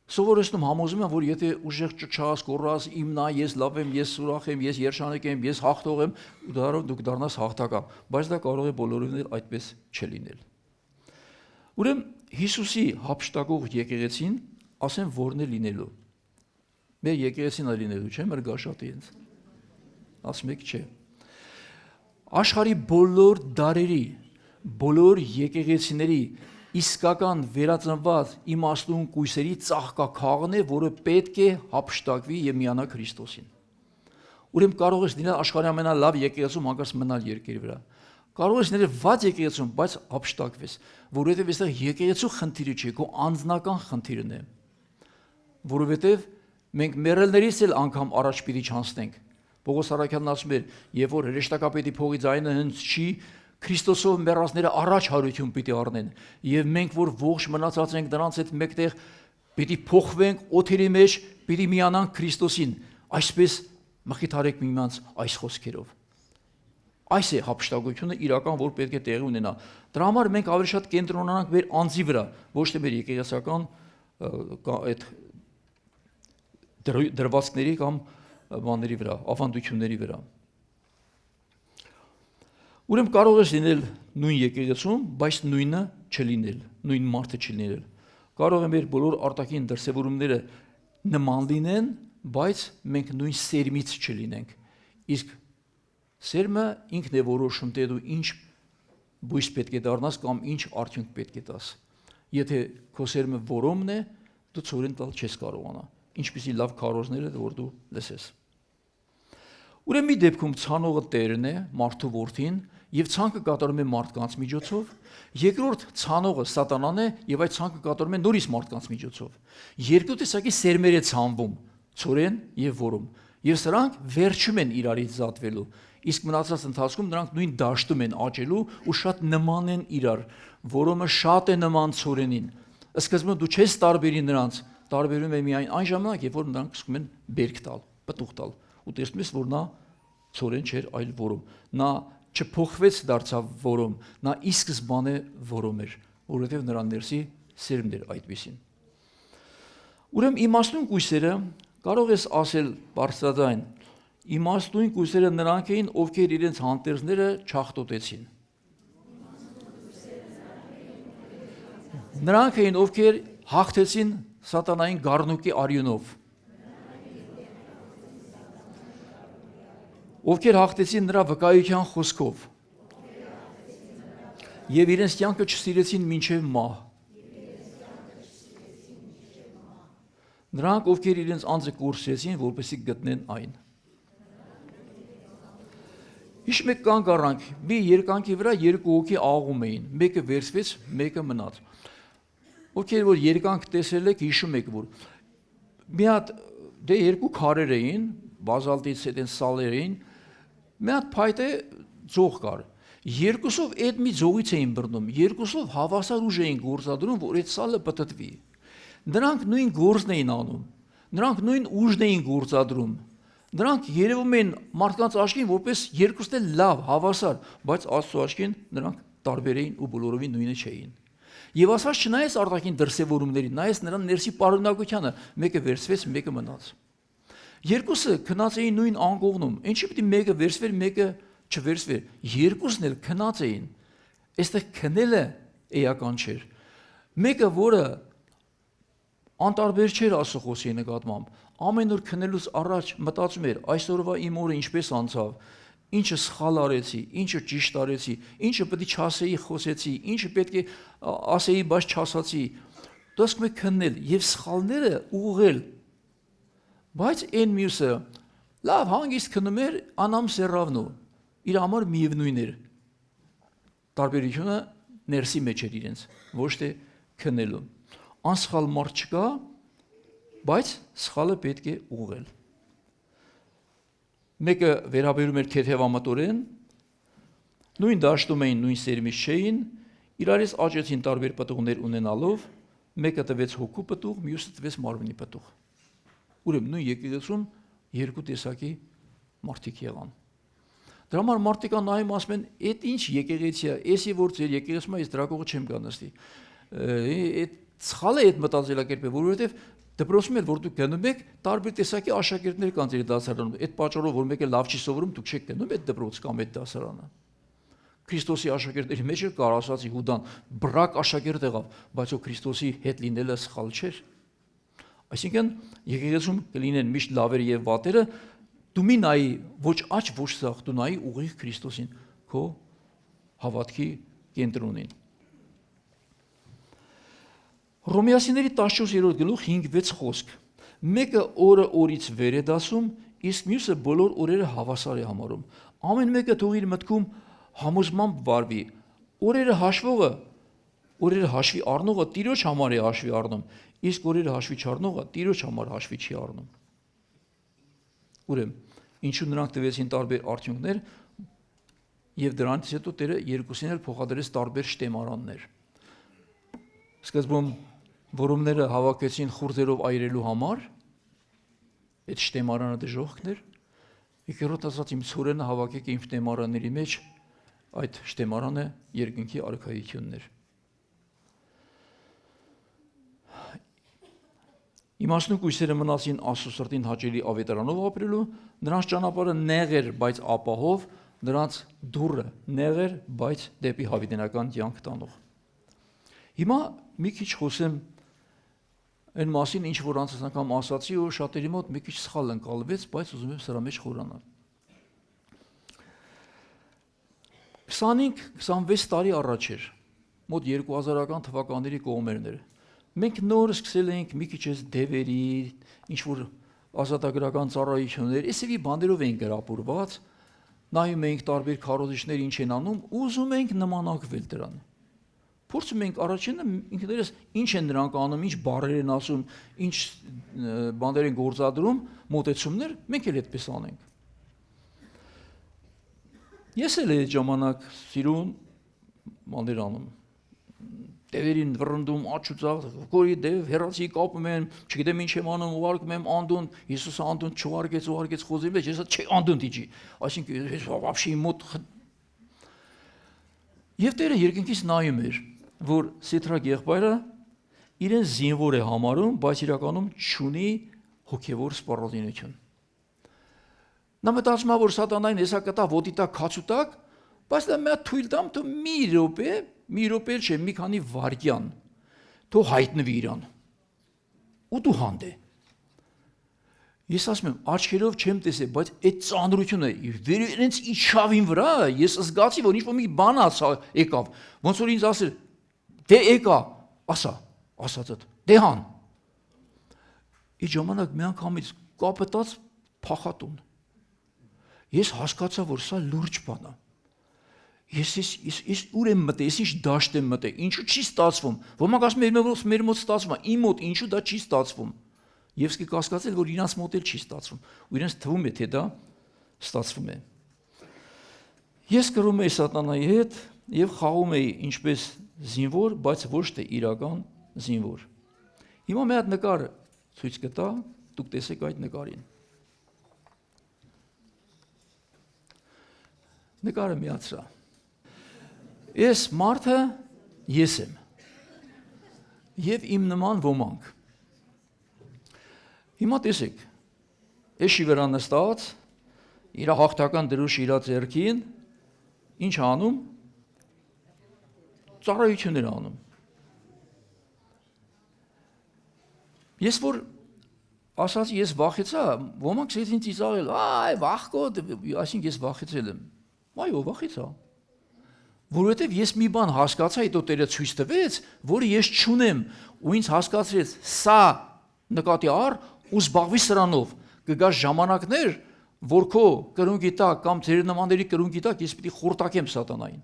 Սովորեցնում համոզում են, որ եթե ուժեղ ճչաս, կորած, իմ նա, ես լավ եմ, ես ուրախ եմ, ես երջանիկ եմ, ես հաղթող եմ, դրանով դուք դառնաս հաղթական, բայց դա կարող է բոլորովին այդպես չլինել։ Ուրեմն Հիսուսի հափշտակող եկեղեցին, ասեն, որն է լինելու։ Մեր եկեղեցին է լինելու, չէ՞, մեր գաշատի ինձ։ Ասում եք չէ։ Աշխարհի բոլոր դարերի, բոլոր եկեղեցիների իսկական վերածնված իմաստուն կույսերի ծաղկաքաղն է, որը պետք է հափշտակվի եւ միանա Քրիստոսին։ Ուրեմն կարող ես լինել աշխարհի ամենալավ եկեղեցում, հանկարծ մնալ երկրի վրա։ Կարող ես լինել վատ եկեղեցում, բայց հափշտակվես, որովհետեւ այստեղ եկեղեցու խնդիրը չէ, քո անձնական խնդիրն է։ Որովհետեւ մենք մեռելներից էլ անգամ առաջ պիտի չանցնենք։ Պողոս Արաքյանն ասում էր, երբ որ հրեշտակապետի փողի ձայնը հենց չի, Քրիստոսով մեռածները առաջ հարություն պիտի առնեն, եւ մենք որ ողջ մնացած ենք դրանց հետ մեկտեղ պիտի փոխվենք օթերի մեջ, պիտի միանանք Քրիստոսին, այսպես մխիթարեք միմյանց այս խոսքերով։ Այս է հափշտակությունը իրական, որ պետք է տեղի ունենա։ Դրա համար մենք ավելի շատ կենտրոնանանք մեր անձի վրա, ոչ թե մեր եկեղեցական այդ դրվածքների կամ բաների վրա, ավանդությունների վրա։ Ուրեմն կարող ես լինել նույն եկեղեցում, բայց նույնը չլինել, նույն մարդը չլինել։ Կարող է մեր բոլոր արտաքին դրսևորումները նման լինեն, բայց մենք նույն սերմից չլինենք։ Իսկ սերմը ինքն է որոշում, թե դու ինչ բույս պետք է դառնաս կամ ինչ արդյունք պետք է տաս։ Եթե քո սերմը որոմն է, դու ցորեն տալ չես կարողանա։ Ինչպիսի լավ քարոզները, որ դու լսես։ Ուրեմն մի դեպքում ցանողը Տերն է, մարդու որդին, եւ ցանկը կատարում է մարդկանց միջոցով, երկրորդ ցանողը Սատանան է եւ այդ ցանկը կատարում է նորից մարդկանց միջոցով։ Երկու տեսակի սերմեր է ցանվում, ցորեն եւ որում, եւ սրանք վերջում են իրարից զատվելու, իսկ մնացած ընթացքում նրանք նույն դաշտում են աճելու ու շատ նման են իրար, որոմը շատ է նման ցորենին։ Սկզբում դու չես տարբերի նրանց, տարբերում է միայն այն ժամանակ, երբ որ նրանք սկսում են բերք տալ, պտուղ տալ, ու տեսնում ես, որ նա ցորեն չէր, այլ որում։ Նա չփոխվեց դարձավ որում, նա ի սկզբանե որում էր, որովհետև նրա ներսի սերմն էր այդպիսին։ Ուրեմն իմաստուն կույսերը կարող ես ասել բարձրաձայն, իմաստուն կույսերը նրանք էին, ովքեր իրենց հանդերձները չախտոտեցին։ Նրանք էին, ովքեր հաղթեցին սատանային գառնուկի արյունով, ովքեր հաղթեցին նրա վկայության խոսքով եւ իրենց կյանքը չսիրեցին մինչեւ մահ։ Նրանք, ովքեր իրենց անձը կորցրեցին, որպեսզի գտնեն այն։ Հիշում եք կանգ առանք, մի երկանքի վրա երկու հոգի աղում էին, մեկը վերցվեց, մեկը մնաց։ Ովքեր որ երկանք տեսել եք, հիշում եք, որ մի հատ դե երկու քարեր էին, բազալտից այդեն սալեր էին, մի հատ փայտե ձող կար։ Երկուսով այդ մի ձողից էին բռնում, երկուսով հավասար ուժ էին գործադրում, որ այդ սալը պտտվի։ Նրանք նույն գործն էին անում, նրանք նույն ուժն էին գործադրում։ Նրանք երևում են մարդկանց աչքին որպես երկուսն էլ լավ, հավասար, բայց Աստծո աչքին նրանք տարբեր էին ու բոլորովին նույնը չէին։ Եվ ասած չնայես արտաքին դրսևորումներին, նայես նրան ներսի պարունակությանը, մեկը վերցվեց, մեկը մնաց։ Երկուսը քնած էին նույն անկողնում, ինչի՞ պիտի մեկը վերցվեր, մեկը չվերցվեր։ Երկուսն էլ քնած էին։ Այստեղ քնելը էական չէր։ Մեկը, որը անտարբեր չէր Աստծո խոսքի նկատմամբ, ամեն օր քնելուց առաջ մտածում էր, այսօրվա իմ օրը ինչպես անցավ, ինչը սխալ արեցի, ինչը ճիշտ արեցի, ինչը պետք է չասեի, խոսեցի, ինչը պետք է ասեի, բայց չասացի։ Դա սկսում է քննել եւ սխալները ուղղել։ Բայց այն մյուսը լավ հանգիստ քնում էր, անամ սերավնու, իր համար միևնույն էր։ Տարբերությունը ներսի մեջ էր իրենց, ոչ թե քնելու։ Անսխալ մարդ չկա, բայց սխալը պետք է ուղղել։ Մեկը վերաբերում էր քեթևամտորեն, նույն դաշտում էին, նույն սերմից չէին, իրարից աճեցին տարբեր պտուղներ ունենալով, մեկը տվեց հոգու պտուղ, մյուսը տվեց մարմնի պտուղ։ Ուրեմն նույն եկեղեցում երկու տեսակի մարդիկ եղան։ Դրա համար մարդիկ նայում ասում են, «Էդ ինչ եկեղեցի է, էսի որ ձեր եկեղեցում է, ես դրա կողքը չեմ գա նստի»։ Այդ սխալ է այդ մտածելակերպը, որովհետև դպրոցում էլ որ դուք գնում եք, տարբեր տեսակի աշակերտներ կան ձեր դասարանում։ Այդ պատճառով որ մեկը լավ չի սովորում, դուք չեք գնում այդ դպրոց կամ այդ դասարանը։ Քրիստոսի աշակերտների մեջ էլ կար, ասացի Հուդան, բրակ աշակերտ եղավ, բայց ո Քրիստոսի հետ լինելը սխալ չէր։ Այսինքն եկեղեցում կլինեն միշտ լավերը եւ վատերը, դու մի նայի ոչ աջ ոչ ցախ, դու նայի ուղիղ Քրիստոսին, քո հավատքի կենտրոնին։ Հռոմեացիների 14-րդ գլուխ 5-6 խոսք։ Մեկը օրը օրից վեր է դասում, իսկ մյուսը բոլոր օրերը հավասար է համարում։ Ամեն մեկը թող իր մտքում համոզմամբ վարվի։ Օրերը հաշվի առնողը Տիրոջ համար է հաշվի առնում, իսկ օրերը հաշվի չառնողը Տիրոջ համար հաշվի չի առնում։ Ուրեմն, ինչու նրանք տվեցին տարբեր արդյունքներ, եւ դրանից հետո Տերը երկուսին էլ փոխադրեց տարբեր շտեմարաններ։ Սկզբում որումները հավաքեցին խուրձերով այրելու համար, այդ շտեմարանը դժոխքն էր, եկեղեցին ասաց իմ ցորենը հավաքեք իմ շտեմարանների մեջ, այդ շտեմարանը երկնքի արքայությունն էր։ Իմաստուն կույսերը մնացին Աստծո սրտին հաճելի ավետարանով ապրելու, նրանց ճանապարհը նեղ էր, բայց ապահով, նրանց դուռը նեղ էր, բայց դեպի հավիտենական կյանք տանող։ Հիմա մի քիչ խոսեմ այն մասին, ինչ որ անցած անգամ ասացի ու շատերի մոտ մի քիչ սխալ ընկալվեց, բայց ուզում եմ սրա մեջ խորանալ։ 25-26 տարի առաջ էր, մոտ 2000-ական թվականների կողմերն էր։ Մենք նոր սկսել էինք մի քիչ էս դևերի, ինչ որ ազատագրական ծառայություններ, էսևի բաներով էինք գրապուրված, նայում էինք տարբեր քարոզիչներ ինչ են անում, ուզում էինք նմանակվել դրան։ Փորձում ենք առաջինը ինքներս ինչ են նրանք անում, ինչ բառեր են ասում, ինչ բաներ են գործադրում, մոտեցումներ, մենք էլ այդպես անենք։ Ես էլ այդ ժամանակ սիրուն բաներ անում։ Դևերին վռնդում, աչուծաղ, գորի դև, հերացի կապում են, չգիտեմ ինչ եմ անում, ուղարկում եմ անդուն, Հիսուսը անդուն չուղարկեց խոզի մեջ, ես չէ անդուն դիջի, այսինքն вообще մոտ։ Եվ Տերը երկնքից նայում էր, որ Սեթրակ եղբայրը իրեն զինվոր է համարում, բայց իրականում չունի հոգևոր սպառազինություն։ Նա մտածում է, որ սատանային հեսա կտա ոտի տակ քացու տակ, բայց դա մի հատ թույլ տամ, թող մի րոպե չէ, մի քանի վայրկյան, թող հայտնվի իրան։ Ու դու հանդե։ Ես ասում եմ, աչքերով չեմ տեսել, բայց այդ ծանրությունը իրենց իջավ իմ վրա, ես զգացի, որ ինչ-որ մի բան եկավ, ոնց որ ինձ ասել, դե եկա, ասածդ, դե հան։ Այդ ժամանակ մի անգամից կապտած փախատուն։ Ես հասկացա, որ սա լուրջ բան է։ Ես ուր եմ մտել, ես ինչ դաշտ եմ մտել, ինչու չի ստացվում։ Ոմանք ասում են, մեր մոտ ստացվում է, իմ մոտ ինչու դա չի ստացվում։ Եվ սկսի կասկածել, որ իրանց մոտ էլ չի ստացվում, ու իրենց թվում է, թե դա ստացվում է։ Ես կռում էի սատանայի հետ եւ խաղում էի ինչպես զինվոր, բայց ոչ թե իրական զինվոր։ Հիմա մի հատ նկար ցույց կտա, դուք տեսեք այդ նկարին։ Նկարը միացրա։ Ես մարդը ես եմ։ Եվ իմ նման ոմանք։ Հիմա տեսեք, էշի վրա նստած, իր հաղթական դրոշը իր ձեռքին, ինչ անում, ծառայություններ անում։ Ես որ ասած ես վախեցա, ոմանք ինձ ծիծաղել, այ վախկոտ, այսինքն ես վախեցել եմ։ Այո, վախեցա։ Որովհետև ես մի բան հասկացա, հետո Տերը ցույց տվեց, որը ես չունեմ, ու ինձ հասկացրեց, սա նկատի առ ու զբաղվի սրանով, կգաս ժամանակներ, որ քո կրունկի տակ կամ ձեր նմանների կրունկի տակ ես պիտի խորտակեմ սատանային։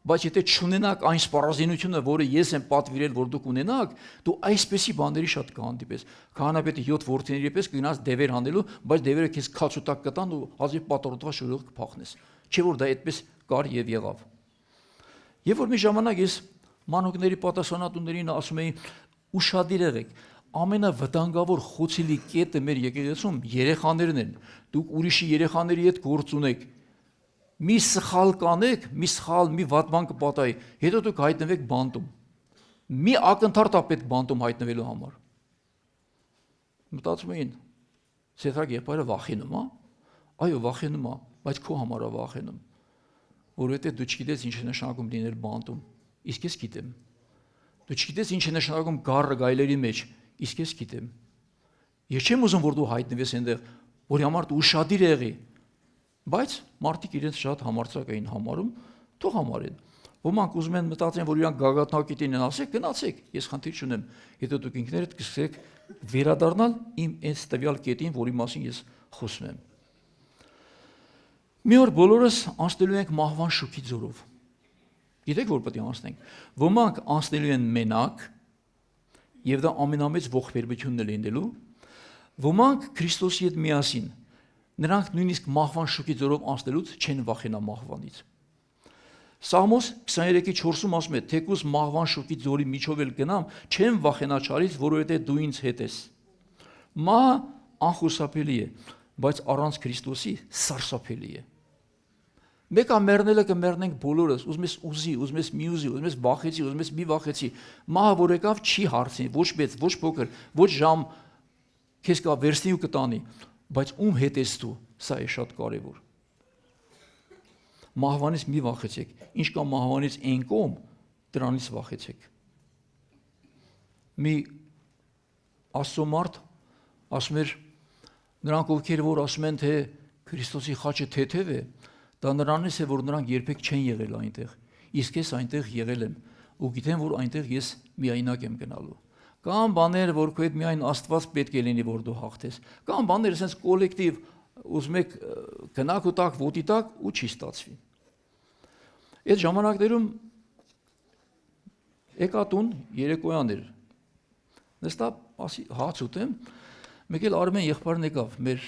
Բայց եթե չունենաք այն սպառազինությունը, որը ես եմ պատվիրել, որ դուք ունենաք, դու այսպեսի բաների շատ կհանդիպես։ Քահանապետը 7 որդիների պես կգնաս դևեր հանելու, բայց դևերը քեզ քացու տակ կտան ու հազիվ պատրոտված շորով կփախնես։ Չէ՞ որ դա այդպես կար եւ եղավ։ Եվ որ մի ժամանակ ես մանուկների պատասխանատուներին ասում էի, ուշադիր եղեք, ամենավտանգավոր խոցելի կետը մեր եկեղեցում երեխաներն են։ Դուք ուրիշի երեխաների հետ գործ ունեք։ Մի սխալ կանեք, մի սխալ, մի վատ բան կպատահի, հետո դուք հայտնվեք բանտում։ Մի ակնթարթ ապետ բանտում հայտնվելու համար։ Մտածում էին, Սեդրակ եղբայրը վախենում է։ Այո, վախենում է, բայց քո համար է վախենում։ Որովհետև դու չգիտես ինչ է նշանակում լինել բանտում, իսկ ես գիտեմ։ Դու չգիտես ինչ է նշանակում գառը գայլերի մեջ, իսկ ես գիտեմ։ Ես չեմ ուզում, որ դու հայտնվես այնտեղ, որի համար դու ուշադիր եղի։ Բայց մարդիկ իրենց շատ համարձակ էին համարում, թող համարեն։ Ոմանք ուզում են մտածեն, որ իրանք գագաթնակետին են ասեք, գնացեք, ես խնդիր չունեմ։ Հետո դուք ինքներդ կսկսեք վերադառնալ իմ այս տվյալ կետին, որի մասին ես խոսում եմ։ Մի օր բոլորս անցնելու ենք մահվան շուքի ձորով։ Գիտեք, որ պետք է անցնենք։ Ոմանք անցնելու են մենակ, եւ դա ամենամեծ ողբերգությունն է լինելու։ Ոմանք Քրիստոսի հետ միասին, նրանք նույնիսկ մահվան շուքի ձորով անցնելուց չեն վախենա մահվանից։ Սաղմոս 23:4-ում ասում է, թեկուզ մահվան շուքի ձորի միջով էլ գնամ, չեմ վախենա չարից, որովհետև դու ինձ հետ ես։ Մահը անխուսափելի է, բայց առանց Քրիստոսի սարսափելի է։ Մեկը մեռնելը կմեռնենք բոլորս, ուզում ես ուզի, ուզում ես մի ուզի, ուզում ես վախեցի, ուզում ես մի վախեցի։ Մահը որ եկավ չի հարցնի, ոչ մեծ, ոչ փոքր, ոչ ժամ քեզ կա վերցնի ու կտանի, բայց ում հետ ես դու, սա է շատ կարևոր։ Մահվանից մի վախեցեք, ինչ կա մահվանից այն կողմ, դրանից վախեցեք։ Մի Աստծո մարդ ասում էր, նրանք ովքեր որ ասում են, թե Քրիստոսի խաչը թեթև է, դա նրանից է, որ նրանք երբեք չեն եղել այնտեղ, իսկ ես այնտեղ եղել եմ ու գիտեմ, որ այնտեղ ես միայնակ եմ գնալու։ Կամ բաներ, որ քո հետ միայն Աստված պետք է լինի, որ դու հաղթես, կամ բաներ, ասես կոլեկտիվ, ուզում եք գնաք ու տակ, ոտի տակ ու չի ստացվի։ Այդ ժամանակներում եկա տուն երեկոյան էր, նստա ասի հաց ուտեմ, մեկ էլ Արմեն եղբայրն եկավ, մեր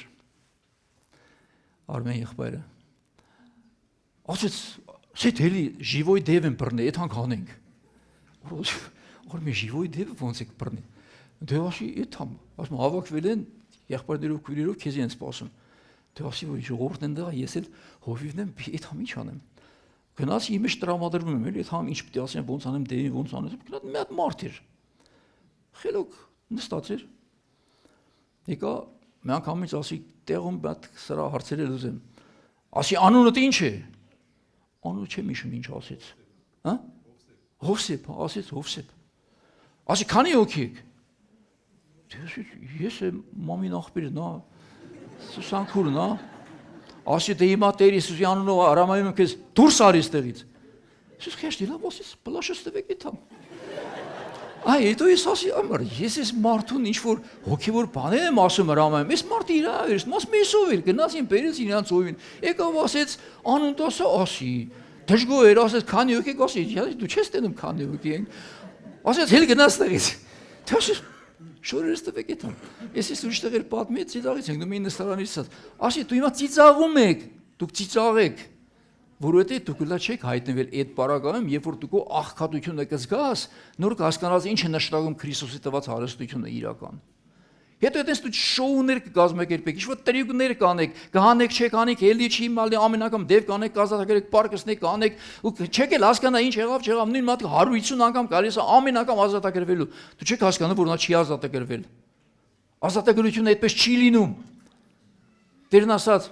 Արմեն եղբայրը, ասեց, սետ հելի ժիվոյ դև եմ բռնի, էդ հանք հանենք, Արմեն ժիվոյ դևը ոնց եք բռնի, դե ասի էդ համ, ասում հավաքվել են, եղբայրներով քույրերով քեզի են սպասում, դե ասի որ ժողովուրդն են դեղա, ես էլ հովիվն եմ, էդ համ ինչ անեմ, գնաց իմ մեջ տրամադրվում եմ, էդ համ ինչ պիտի ասեմ, ոնց անեմ, դևին ոնց անեմ, գնաց մի հատ մարդ էր, խելոք նստած էր, եկա մի անգամից ասի տեղում բատ սրա հարցերել ուզեմ, ասի անունդ ինչ է, անունը չեմ հիշում ինչ ասեց, Հովսեփ, ասեց Հովսեփ, ասի քանի հոգի եք, ես եմ մամին աղբերն, Սուսանքուրն, ասի դե հիմա Տեր Հիսուսի անունով հրամայում եմ քեզ դուրս արի այստեղից, Սուս խեշտի լավ ասեց, պլաշը ստվեք էթամ, այ հետո ես ասի, ես ես մարդուն ինչ-որ հոգևոր բաներ եմ ասում հրամայում, ես մարդը իր ավերս, մաս մեսով էր, գնացին բերեց իրանց ովին, եկավ ասեց, անուն տասը ասի, դժգո էր, ասեց, քանի հոգի եք, ասի, դու չես տենում քանի հոգի ենք, ասեց, հել գնաց տեղից, թե ասեց, շորերս տվեք էթամ, ես ուրիշ տեղեր պատմի, ծիծաղից ենք, դու մի նստարանից ասած, ասի, դու հիմա ծիծաղում եք, դուք ծիծաղեք, որովհետև դուք լա չեք հայտնվել այդ պարագայում, երբ որ դու աղքատությունը կզգաս, նոր կհասկանաս ինչ է նշանակում Քրիստոսի տված հարստությունը իրական։ Հետո այդպես դու շոուներ կկազմակերպեք, ինչ-որ տրյուկներ կանեք, կհանեք, չեք անեք, էլի չի մալի ամեն անգամ դև կանեք, կազատագրեք, պարկսնեք, կանեք, ու չեք էլ հասկանա ինչ եղավ, չեղավ, նույն մատ 150 անգամ գալիս է ամեն անգամ ազատագրվելու։ Դու չեք հասկանում, որ նա չի ազատագրվել։ Ազատագրությունը այդպես չի լինում։ Տերն ասաց,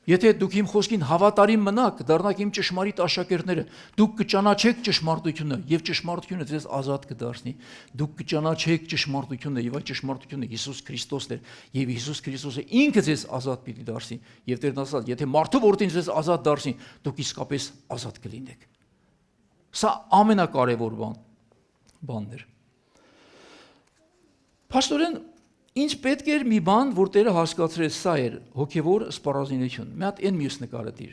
եթե դուք իմ խոսքին հավատարիմ մնաք, դառնաք իմ ճշմարիտ աշակերտները, դուք կճանաչեք ճշմարտությունը եւ ճշմարտությունը ձեզ ազատ կդարձնի։ Դուք կճանաչեք ճշմարտությունը եւ այդ ճշմարտությունը Հիսուս Քրիստոսն է եւ Հիսուս Քրիստոսը ինքը ձեզ ազատ պիտի դարձնի։ Եվ Տերն ասաց, եթե մարդու որդին ձեզ ազատ դարձնի, դուք իսկապես ազատ կլինեք։ Սա ամենակարևոր բանն էր։ Փաստորեն Ինչ պետք էր մի բան, որ Տերը հասկացրեց, սա էր հոգևոր սպառազինություն։ Մի հատ այն մյուս նկարը դիր։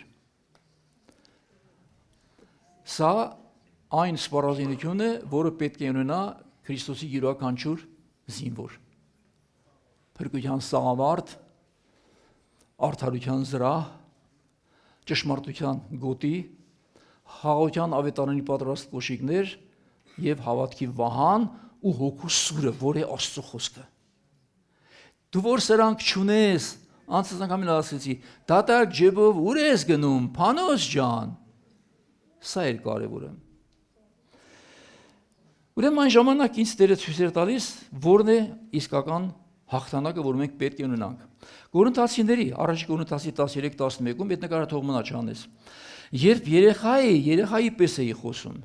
Սա այն սպառազինությունն է, որը պետք է ունենա Քրիստոսի յուրաքանչյուր զինվոր։ Փրկության սաղավարտ, արդարության զրահ, ճշմարտության գոտի, խաղաղության ավետարանի պատրաստ կոշիկներ եւ հավատքի վահան ու հոգու սուրը, որ է Աստծո խոսքը։ Դու որ սրանք չունես, անցած անգամ ասեցի, դատարկ ջեբով ուր ես գնում, Փանոս ջան։ Սա էր կարևորը։ Ուրեմն այն ժամանակ ինձ Տերը ցույց էր տալիս, որն է իսկական հաղթանակը, որ մենք պետք է ունենանք։ Կորինթացիների, առաջի Կորինթացի 13-11-ում այդ նկարը թող մնա չանես։ Երբ երեխայի պես էի խոսում,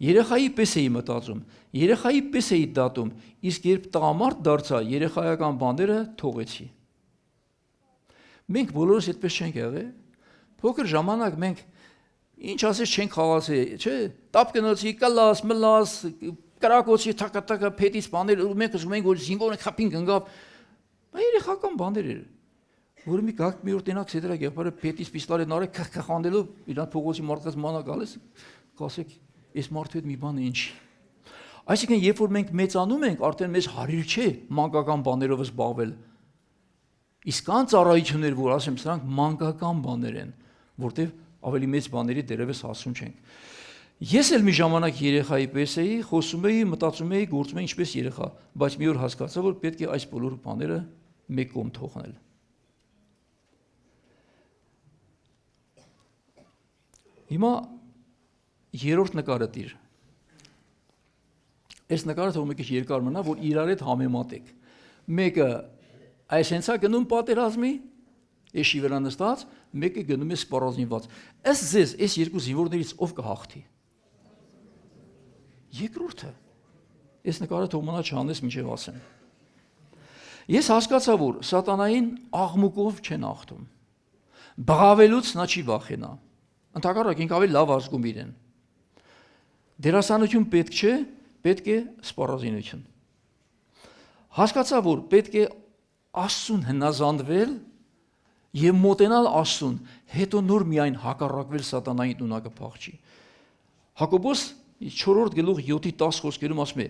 երեխայի պես էի մտածում, երեխայի պես էի դատում, իսկ երբ տղամարդ դարձա, երեխայական բաները թողեցի։ Մենք բոլորս այդպես չենք եղել։ Փոքր ժամանակ մենք ինչ ասես չենք խաղացել, չէ՞, տապկնոցի, կլաս, մլաս, կրակոցի, թակա փետից բաներ, մենք ուզում ենք որ զինվորը խապին գնգավ։ Բայց երեխական բաներ էր։ Որ մի գակ մի օր տենակ սեդրա գեղբարը փետից պիստոլե նարը քխխանդելով իրան փողոցի մարդկաց մանա գալիս, կասեք, այս մարդու հետ մի բան է ինչ։ Այսինքն, երբ որ մենք մեծանում ենք, արդեն մեզ հարիր չէ մանկական բաներով զբաղվել։ Իսկ կան ծառայություններ, որ ասեմ, սրանք մանկական բաներ են, որտեղ ավելի մեծ բաների դերևս հասուն չենք։ Ես էլ մի ժամանակ երեխայի պես էի, խոսում էի, մտածում էի, գործում էի ինչպես երեխա, բայց մի օր հասկացա, որ պետք է այս բոլոր բաները մեկ կողմ թողնել։ Հիմա երրորդ նկարը դիր։ Այս նկարը թող մի քիչ երկար մնա, որ իրար հետ համեմատեք։ Մեկը այս հենցա գնում պատերազմի, էշի վրա նստած, մեկը գնում է սպառազինված։ Ըստ ձեզ, այս երկու զինվորներից ով կհաղթի։ Երկրորդը։ Այս նկարը թող մնա չանես մինչև ասեմ։ Ես հասկացա, որ սատանային աղմուկով չեն հաղթում։ Բղավելուց նա չի վախենա։ Ընդհակառակը ինքը ավելի լավ ազգում իրեն։ Դերասանություն պետք չէ, պետք է սպառազինություն։ Հասկացա, որ պետք է Աստծուն հնազանդվել եւ մոտենալ Աստծուն, հետո նոր միայն հակառակվել սատանային տունակը փախչի։ Հակոբոս 4-րդ գլուխ 7-10 խոսքերում ասում է.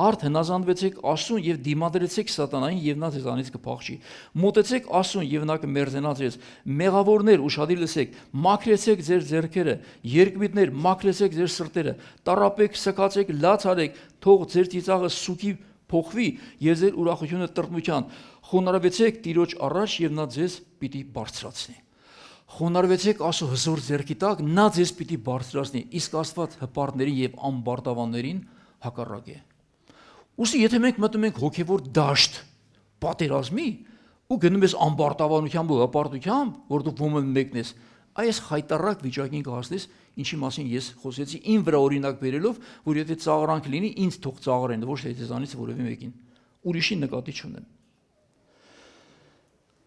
«Արդ հնազանդվեցեք Աստծուն եւ դիմադրեցեք սատանային եւ նա ձեզանից կփախչի։ Մոտեցեք Աստծուն եւ նա կմերձենա ձեզ։ Մեղավորներ ուշադիր լսեք, մաքրեցեք ձեր ձեռքերը, երկմիտներ մաքրեցեք ձեր սրտերը, տարապեք, սքացեք, լաց արեք, թող ձեր ծիծաղը սուքի փոխվի եւ ձեր ուրախությունը տրտմության։ Խոնարհվեցեք Տիրոջ առաջ եւ նա ձեզ պիտի բարձրացնի»։ Խոնարհվեցեք Աստծո հզոր ձեռքի տակ, նա ձեզ պիտի բարձրացնի, իսկ Աստված հպարտներին եւ անբարտավաններին հակառակ է։ Ուստի եթե մենք մտնում ենք հոգեվոր դաշտ, պատերազմի ու գնում ես անբարտավանությամբ ու հպարտությամբ, որ դու ոմն մեկն ես, այս խայտարակ վիճակին կհասնես, ինչի մասին ես խոսեցի ին վրա օրինակ բերելով, որ եթե ծաղրանք լինի, ինձ թող ծաղրեն, ոչ թե ձեզանից որևէ մեկին։ Ուրիշին նկատի չունեմ։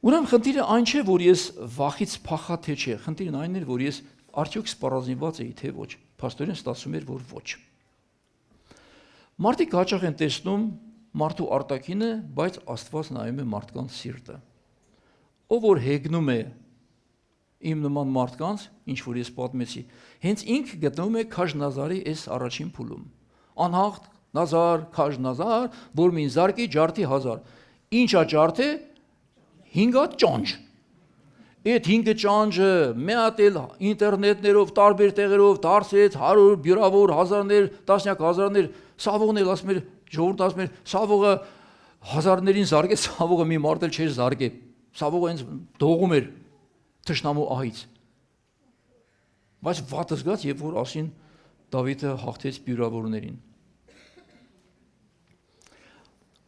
Ուրեմն խնդիրը այն չէ, որ ես վախից փախա թե չէ, խնդիրն այն էր, որ ես արդյոք սպառազինված էի թե ոչ, փաստորեն ստացվում էր, որ ոչ։ Մարդիկ հաճախ են տեսնում մարդու արտաքինը, բայց Աստված նայում է մարդկանց սիրտը։ Ով որ հեգնում է իմ նման մարդկանց, ինչ որ ես պատմեցի, հենց ինքը գտնվում է Քաշ Նազարի այս առաջին փուլում։ Անհաղթ Նազար, Քաշ Նազար, որ մին զարկի ջարդի 1000։ Ինչա ջարդե 5 հատ ճանճ։ Այդ 5 ճանճը մի հատ էլ ինտերնետներով, տարբեր տեղերով դարձեց 100 բյուրավոր հազարներ, տասնյակ հազարներ, սավողն էլ ասում էր, ժողովուրդ ասում էր, սավողը հազարներին զարգեց, ցավողը մի մարդ էլ չէր զարգե։ Ցավողը ինձ դողում էր թշնամու ահից։ Բայց վատը զգաց, երբ որ ասին Դավիթը հաղթեց բյուրավորներին։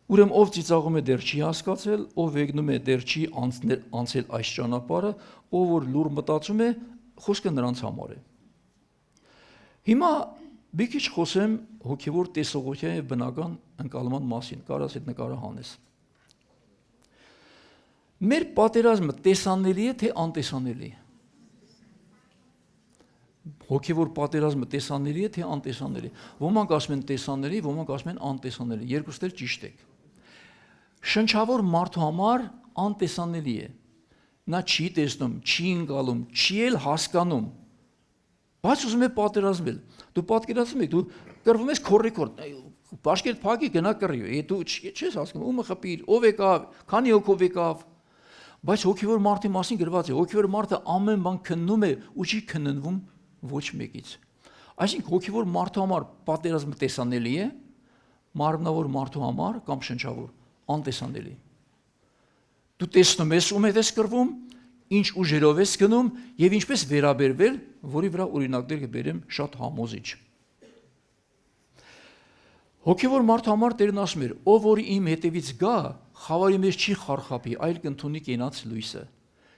Ուրեմն ով ծիծաղում է դեռ չի հասկացել, ով վեգնում է դեռ չի անցել այս ճանապարհը, ով որ լուր մտածում է, խոսքը նրանց համար է։ Հիմա մի քիչ խոսեմ հոգևոր տեսողության եւ բնական ընկալման մասին, կարաս այդ նկարը հանես։ Մեր պատերազմը տեսանելի է թե անտեսանելի։ Հոգևոր պատերազմը տեսանելի է թե անտեսանելի։ Ոմանք ասում են տեսանելի, ոմանք ասում են անտեսանելի։ Երկուսն էլ ճիշտ է։ Շնչավոր մարդու համար անտեսանելի է։ Նա չի տեսնում, չի ընկալում, չի էլ հասկանում։ Բայց ուզում է պատերազմել։ Դու պատկերացնում ես, դու կռվում ես քորեքորդ, բաշկետ փակի գնա կռի։ Դու չես հասկանում, ումը խփիր, ով եկավ, քանի հոգով եկավ։ Բայց հոգևոր մարդի մասին գրված է, հոգևոր մարդը ամեն բան քննում է ու չի քննվում ոչ մեկից։ Այսինքն հոգևոր մարդու համար պատերազմը տեսանելի է, մարմնավոր մարդու համար կամ շնչավոր անտեսանելի։ Դու տեսնում ես ում հետ ես կռվում, ինչ ուժերով ես գնում եւ ինչպես վերաբերվել, որի վրա օրինակներ կբերեմ շատ համոզիչ։ Հոգևոր մարդու համար Տերն ասում էր, ով որ իմ հետևից գա, խավարի մեջ չի խարխափի, այլ կընդունի կենաց լույսը։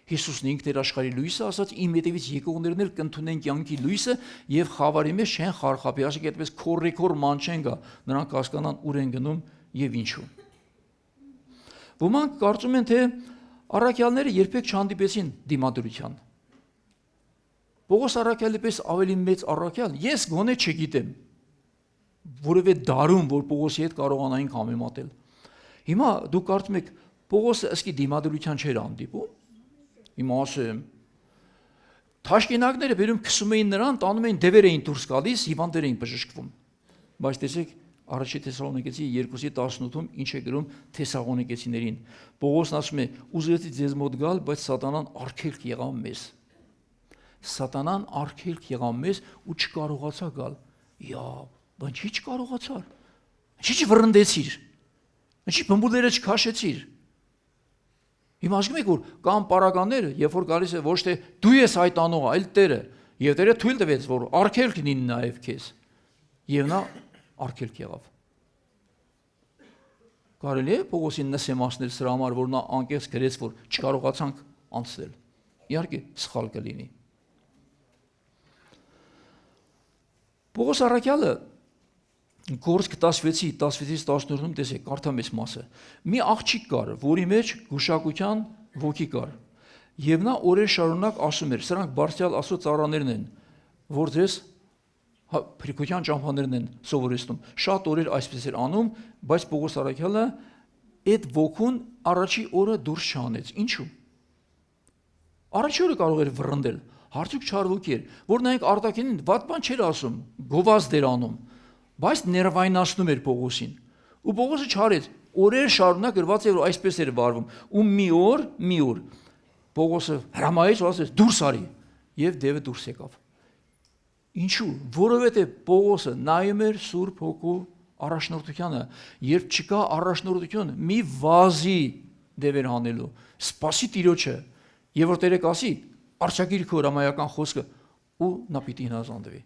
Հիսուսն ինքն էր աշխարհի լույսը, ասաց իմ հետևից եկողներն էլ կընդունեն կյանքի լույսը եւ խավարի մեջ չեն խարխափի, ասեք այդպես քորեքոր ման չեն գա, նրանք հասկանան ուր են գնում եւ ինչու։ Ոմանք կարծում են, թե առաքյալները երբեք չհանդիպեցին դիմադրության։ Պողոս առաքյալի պես ավելի մեծ առաքյալ ես գոնե չգիտեմ, որևէ դարում, որ Պողոսի հետ կարողանային համեմատել։ Հիմա դու կարծում եք Պողոսը ըսկի դիմադրության չէր հանդիպում։ Հիմա ասեմ, թաշկինակները բերում քսում էին նրան, տանում էին դևեր էին դուրս գալիս, հիվանդներ էին բժշկվում։ Բայց տեսեք Առաջի Թեսաղոնիկեցի 2:18-ում ինչ է գրում Թեսաղոնիկեցիներին։ Պողոսն ասում է. «Ուզեցի ձեզ մոտ գալ, բայց սատանան արգելք եղավ մեզ»։ Սատանան արգելք եղավ մեզ ու չկարողացա գալ։ Բան չի չկարողացար։ Ինչի վռնդեցիր։ Ինչի բմբուլները չքաշեցիր։ Հիմա ասում եք որ կան պարագաները, երբ որ գալիս է ոչ թե դու ես այդ անողը, այլ Տերը, եւ Տերը թույլ տվեց, որ արգելք լինի նաեւ քեզ։ Եվ նա արգելք եղավ։ Կարելի է Պողոսին նսեմացնել սրա համար, որ նա անկեղծ գրեց, որ չկարողացանք անցնել։ Իհարկե, սխալ կլինի։ Պողոս առաքյալը Գործք 16-18-ում տեսեք, կարդամ այս մասը։ Մի աղջիկ կար, որի մեջ գուշակության ոգի կար։ Եվ նա օրեր շարունակ ասում էր, սրանք բարձրյալ Աստծո ծառաներն են, որ ձեզ փրկության ճամփաներն են սովորեցնում։ Շատ օրեր այսպես էր անում, բայց Պողոս առաքյալը այդ ոգուն առաջի օրը դուրս չանեց։ Ինչու՞։ Առաջի օրը կարող էր վռնդել, հարցուկ չար ոգի էր, որ նայեք արտաքինին վատ բան չէր ասում, գովազդ էր անում, բայց ներվայնացնում էր Պողոսին։ Ու Պողոսը չարեց, օրեր շարունակ գրված էր, որ այսպես էր վարվում։ Ու մի օր Պողոսը հրամայեց ու ասեց դուրս արի, եւ դևը դուրս եկավ։ Ինչու՞։ Որովհետեւ Պողոսը նայում էր Սուրբ Հոգու առաջնորդությանը, երբ չկա առաջնորդություն, մի վազի դևեր հանելու, սպասի Տիրոջը, եւ որ Տերը կասի, արշակիր քո հրամայական խոսքը, ու նա պիտի հնազանդվի։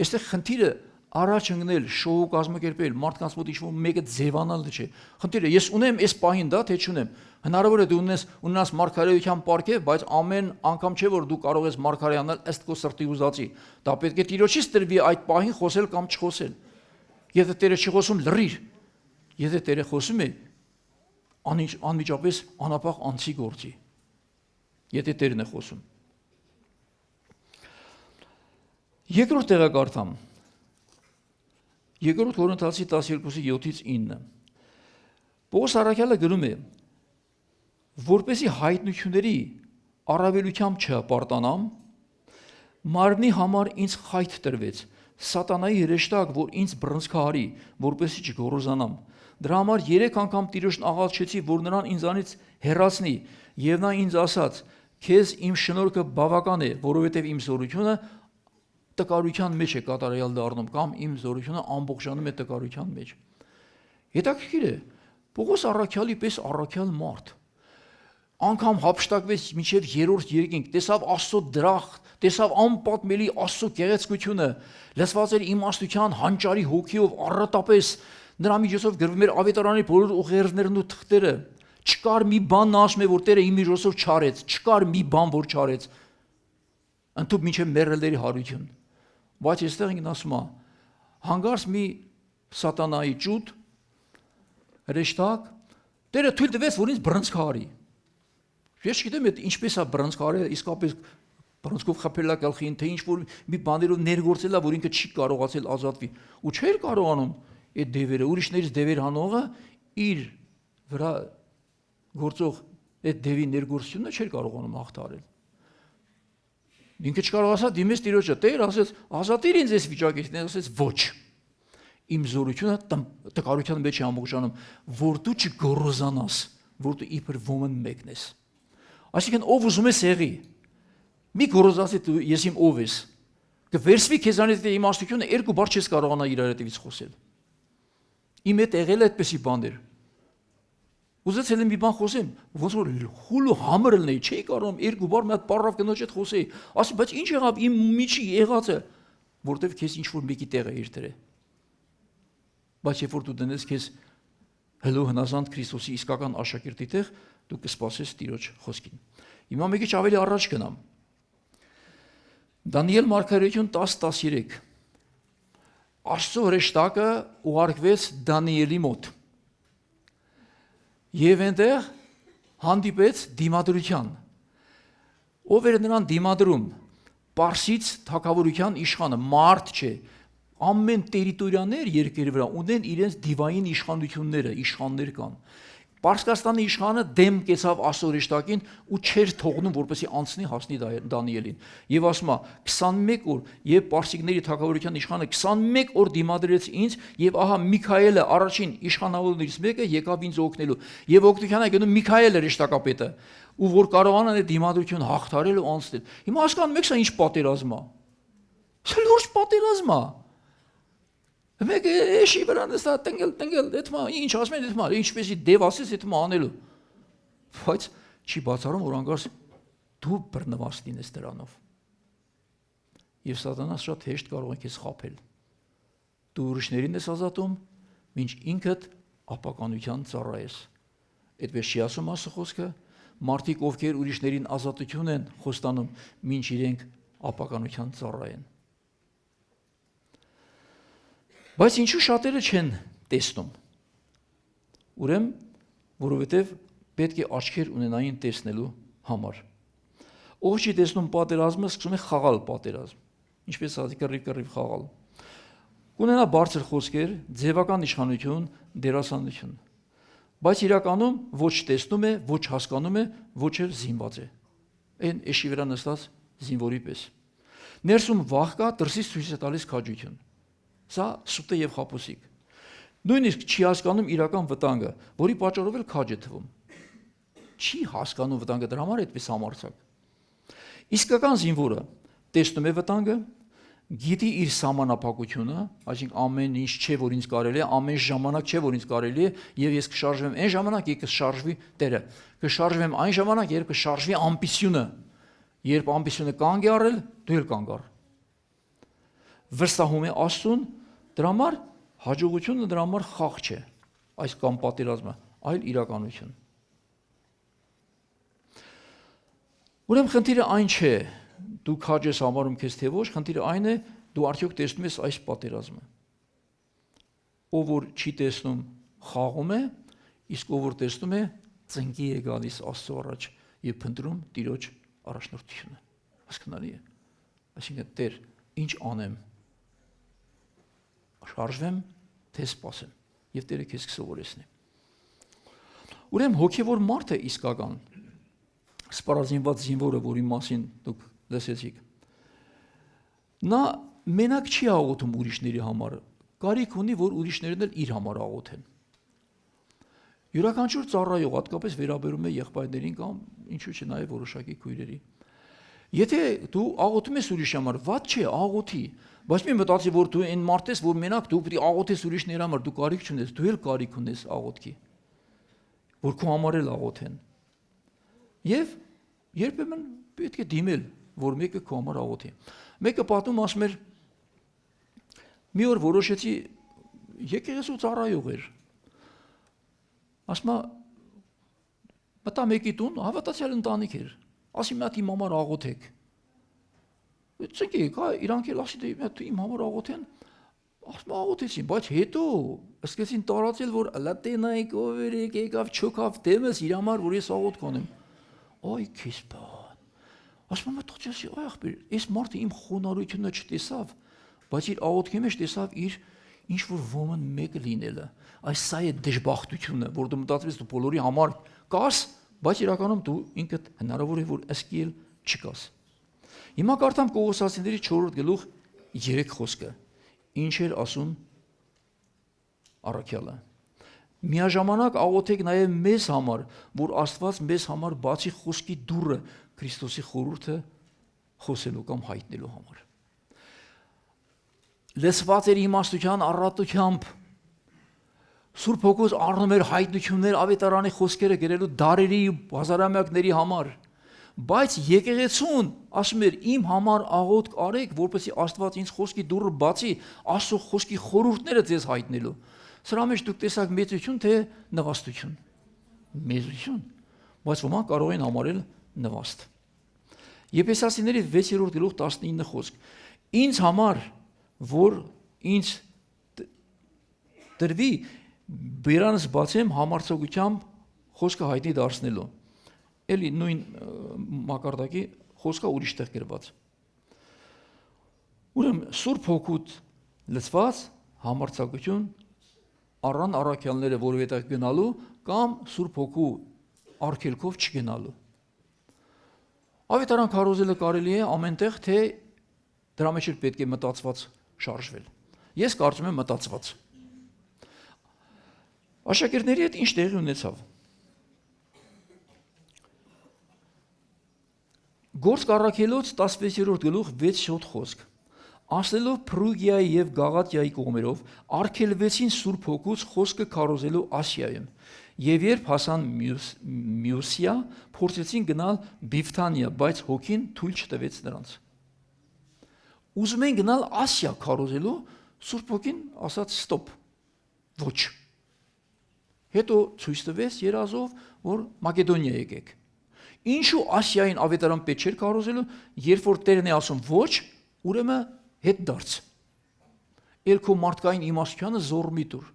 Այստեղ խնդիրը առաջ ընկնել, շոու կազմակերպել, մարդկանց մոտ ինչ-որ մեկը ձևանալ չէ։ Խնդիրը ես ունեմ այս պահին դա, թե չունեմ։ Հնարավոր է դու ունենաս մարգարեության պարգև, բայց ամեն անգամ չէ որ դու կարող ես մարգարեանալ ըստ քո սրտի ուզածի։ Դա պետք է Տիրոջից տրվի այդ պահին խոսել կամ չխոսել։ Եթե Տերը չի խոսում, լռիր։ Եթե Տերը խոսում է, անմիջապես անապահ անցի գործի։ Եթե Տերն է խոսում։ Երկրորդ տեղը կարդամ։ Երկրորդ Կորինթացի 12:7-9։ Պողոս առաքյալը գրում է. որպեսզի հայտնությունների առավելությամբ չհպարտանամ, մարմնի համար ինձ խայթ տրվեց, սատանայի հրեշտակ, որ ինձ բռնցքահարի, որպեսզի չգոռոզանամ։ Դրա համար 3 անգամ Տիրոջն աղաչեցի, որ նրան ինձանից հեռացնի, եւ նա ինձ ասաց. քեզ իմ շնորհքը բավական է, որովհետեւ իմ զորությունը տկարության մեջ է կատարյալ դառնում կամ իմ զորությունը ամբողջանում է տկարության մեջ։ Հետաքրքիր է, Պողոս առաքյալի պես առաքյալ մարդ։ Անգամ հափշտակվեց մինչև 3-րդ երկինք, տեսավ Աստծո դրախտ, տեսավ անպատմելի Աստծո գեղեցկությունը, լցված էր իմաստության հանճարի հոգիով, առատապես նրա միջոցով գրվում էր ավետարանի բոլոր ուղերձներն ու թղթերը։ Չկար մի բան նա ասում է, որ Տերը իմ միջոցով չարեց, չկար մի բան, որ չարեց։ Ընդհուպ մինչև մեռելների հարություն։ Բայց այստեղ ինքն ասում է, հանգարց մի սատանայի ճուտ, հրեշտակ, Տերը թույլ տվեց, որ ինձ բռնցքարի։ Ես չգիտեմ, ինչպես է բռնցքարը, իսկապես բռնցքով խփելա գլխին, թե ինչ որ մի բաներով ներգործելա, որ ինքը չի կարողացել ազատվի։ Ու չէր կարողանում այդ դևերը, ուրիշներից դևեր հանողը իր վրա գործող այդ դևի ներգործությունը չէր կարողանում հաղթարել։ Ինքը չկարողացավ դիմեց Տիրոջը, Տեր ասեց, ազատիր ինձ այս վիճակից, նա ասեց ոչ։ Իմ զորությունը տկարության մեջ է ամբողջանում, որ դու չգոռոզանաս, որ դու իբր ոմն մեկն ես։ Այսինքն ով ուզում է սեղի, մի գոռոզացի դու ես իմ ով ես, կվերսվի քեզանից դե իմաստությունը երկու բառ չես կարողանա իր արետից խոսել։ Իմ հետ եղել է այդպեսի բաներ։ Ուզեցել եմ մի բան խոսեմ, ոնց որ խուլու համր լինեի, չէի կարողանում երկու բառ մի հատ բառով կնոջ հետ խոսեի, ասի, բայց ինչ եղավ իմ միջի եղածը, որտեվ քեզ ինչ որ մեկի տեղը իր դրե։ Բայց երբ որ դու դնես քեզ հլու հնազանդ Քրիստոսի իսկական աշակերտի տեղ, դու կսպասես Տիրոջ խոսքին։ Հիմա մի քիչ ավելի առաջ գնամ։ Դանիել մարգարեություն 10:13 Աստծո հրեշտակը ուղարկվեց Դանիելի մոտ։ Եվ այնտեղ հանդիպեց դիմադրության։ Ով էր նրան դիմադրում։ Պարսից թագավորության իշխանը, մարդ չէ։ Ամեն տերիտորիաներ երկրի վրա ունեն իրենց դիվային իշխանությունները, իշխաններ կան։ Պարսկաստանի իշխանը դեմ կեցավ Աստծո հրեշտակին ու չէր թողնում, որպեսզի անցնի հասնի Դանիելին։ Եվ ասում է 21 օր, եւ պարսիկների թագավորության իշխանը 21 օր դիմադրեց ինձ, եւ ահա Միքայելը առաջին իշխանավորներից մեկը եկավ ինձ օգնելու։ Եվ օգնության է գնում Միքայելը հրեշտակապետը, ու որ կարողանան այդ դիմադրություն հաղթարել ու անցնել։ Հիմա հասկանում եք սա ինչ պատերազմ է։ Սա լուրջ պատերազմ է։ Մեկը էշի վրա նստա տնգել, դետմա, ինչ ասում են դետմա, ինչպեսի դև ասես դետմա անելու։ Բայց չի բացառում, որ անգարս դու բռնված լինես դրանով։ Եվ սատանաս շատ հեշտ կարող է քեզ խաբել։ Դու ուրիշներին ես ազատում, մինչ ինքդ ապականության ծառայես։ Այդպես չի ասում Աստծո խոսքը, մարդիկ ովքեր ուրիշներին ազատություն են խոստանում, մինչ իրենք ապականության ծառայեն։ Բայց ինչու շատերը չեն տեսնում։ Ուրեմն, որովհետև պետք է աչքեր ունենային տեսնելու համար։ Ով չի տեսնում պատերազմը, սկսում է խաղալ պատերազմ։ Ինչպես ասած կռիվ խաղալ։ Կունենա բարձր խոսքեր, ձևական իշխանություն, դերասանություն։ Բայց իրականում ոչ տեսնում է, ոչ հասկանում է, ոչ էլ զինված է։ Այն էշի վրա նստած զինվորի պես։ Ներսում վախ կա, դրսից ցույց է տալիս քաջություն։ Սա սուտ է եւ խապուսիկ։ Նույնիսկ չի հասկանում իրական վտանգը, որի պատճառով էլ քաջ է թվում։ Չի հասկանում վտանգը, դրա համար այդպես համարձակ։ Իսկական զինվորը տեսնում է վտանգը, գիտի իր սահմանափակությունը, այսինքն ամեն ինչ չէ, որ ինձ կարելի է, ամեն ժամանակ չէ, որ ինձ կարելի է, եւ ես կշարժվեմ այն ժամանակ, երբ կշարժվի Տերը։ Կշարժվեմ այն ժամանակ, երբ կշարժվի ամբիսյունը։ Երբ ամբիսյունը կանգ է առել, դու էլ կանգ առ։ Վստահում է Աստծուն, դրա համար հաջողությունը դրա համար խաղ չէ, այս կամ պատերազմը, այլ իրականություն։ Ուրեմն խնդիրը այն չէ, դու քաջ ես համարում քեզ թե ոչ, խնդիրը այն է, դու արդյոք տեսնում ես այս պատերազմը։ Ով որ չի տեսնում, խաղում է, իսկ ով որ տեսնում է, ծնկի է գալիս Աստծո առաջ եւ փնտրում Տիրոջ առաջնորդությունը։ Հասկանալի է։ Այսինքն Տեր, ինչ անեմ։ Շարժվեմ, թե սպասեմ, եւ Տերը քեզ կսովորեցնի։ Ուրեմն հոգևոր մարդը իսկական, սպառազինված զինվորը, որի մասին դուք լսեցիք, նա մենակ չի աղոթում ուրիշների համար, կարիք ունի, որ ուրիշներն էլ իր համար աղոթեն։ Յուրաքանչյուր ծառայող հատկապես վերաբերում է եղբայրներին կամ ինչու՞ չէ նաև որոշակի քույրերի։ Եթե դու աղոթում ես ուրիշի համար, ված չէ, աղոթի, բայց մի մտածի, որ դու այն մարդ ես, որ մենակ դու պետք է աղոթես ուրիշների համար, դու կարիք չունես, դու էլ կարիք ունես աղոթքի։ որ քո համար էլ աղոթեն։ Եվ երբեմն պետք է դիմել, որ մեկը քո համար աղոթի։ Մեկը պատում ասում էր, մի օր որոշեցի եկեղեցու ծառայող էր։ Ասում է, մտա մեկի տուն, հավատացյալ ընտանիք էր։ Ասի մի հատ իմ համար աղոթեք։ Ցնկի, իրանք էլ ասի դե իմ համար աղոթեն։ Ասում աղոթեցին, բայց հետո սկսեցին տարածել, որ լատենայք ով էր եկավ չոքավ դեմս իր համար, որ ես աղոթ կանեմ։ Այ քեզ բան։ Ասում մտածեցի, այ ախպեր, այս մարդը իմ խոնարհությունը չտեսավ, բայց իր աղոթքի մեջ տեսավ իր ինչ որ ոմն մեկը լինելը։ Այս սա է դժբախտությունը, որ դու մտածես դու բոլորի համար կաս, բայց իրականում դու ինքդ հնարավոր է որ ըսկիել չկաս։ Հիմա կարդամ Կողոսացիների 4-րդ գլուխ 3 խոսքը։ Ինչ էր ասում առաքյալը։ Միաժամանակ աղոթեք նաև մեզ համար, որ Աստված մեզ համար բացի խոսքի դուռը Քրիստոսի խորհուրդը խոսելու կամ հայտնելու համար։ Լսված էր իմաստության առատությամբ Սուրբ Հոգուս առնում էր հայտնություններ ավետարանի խոսքերը գրելու դարերի հազարամյակների համար, բայց եկեղեցուն ասում էր իմ համար աղոթք արեք, որպեսզի Աստված ինձ խոսքի դուռը բացի, Աստծո խոսքի խորհուրդները ձեզ հայտնելու։ Սրա մեջ դուք տեսաք մեծություն թե նվաստություն։ Մեծություն, բայց ոմանք կարող են համարել նվաստ։ Եփեսացիների 6-րդ գլուխ 19 խոսք։ Ինձ համար, որ ինձ դրվի բերանս բացեմ համարձակությամբ խոսքը հայտնի դարձնելու։ Էլի նույն մակարդակի խոսքը ուրիշ տեղ գրված։ Ուրեմն Սուրբ Հոգուտ լցված համարձակություն առան առաքյալները որովհետև գնալու կամ Սուրբ Հոգու արգելքով չգնալու։ Ավետարան քարոզելը կարելի է ամենտեղ, թե դրա մեջ պետք է մտածված շարժվել։ Ես կարծում եմ մտածված։ Աշակերտների հետ ինչ տեղի ունեցավ։ Գործք առաքելոց 16-րդ գլուխ 6-7 խոսք։ Ասելով Փրուգիայի եւ Գաղատիայի կողմերով արգելվեցին Սուրբ Հոգուց խոսքը քարոզելու Ասիայում։ Եվ երբ հասան Մյուսիա, փորձեցին գնալ Բիֆթանիա, բայց Հոգին թույլ չտվեց նրանց։ Ուզում են գնալ Ասիա քարոզելու, Սուրբ Հոգին ասաց ստոպ։ Ոչ։ Հետո ցույց տվեց երազով, որ Մակեդոնիա եկեք։ Ինչու Ասիային ավետարան պետք չէր քարոզելու, երբ որ Տերն է ասում ոչ, ուրեմն հետ դարձ։ Երկու մարդկային իմաստությունը զորմի տուր։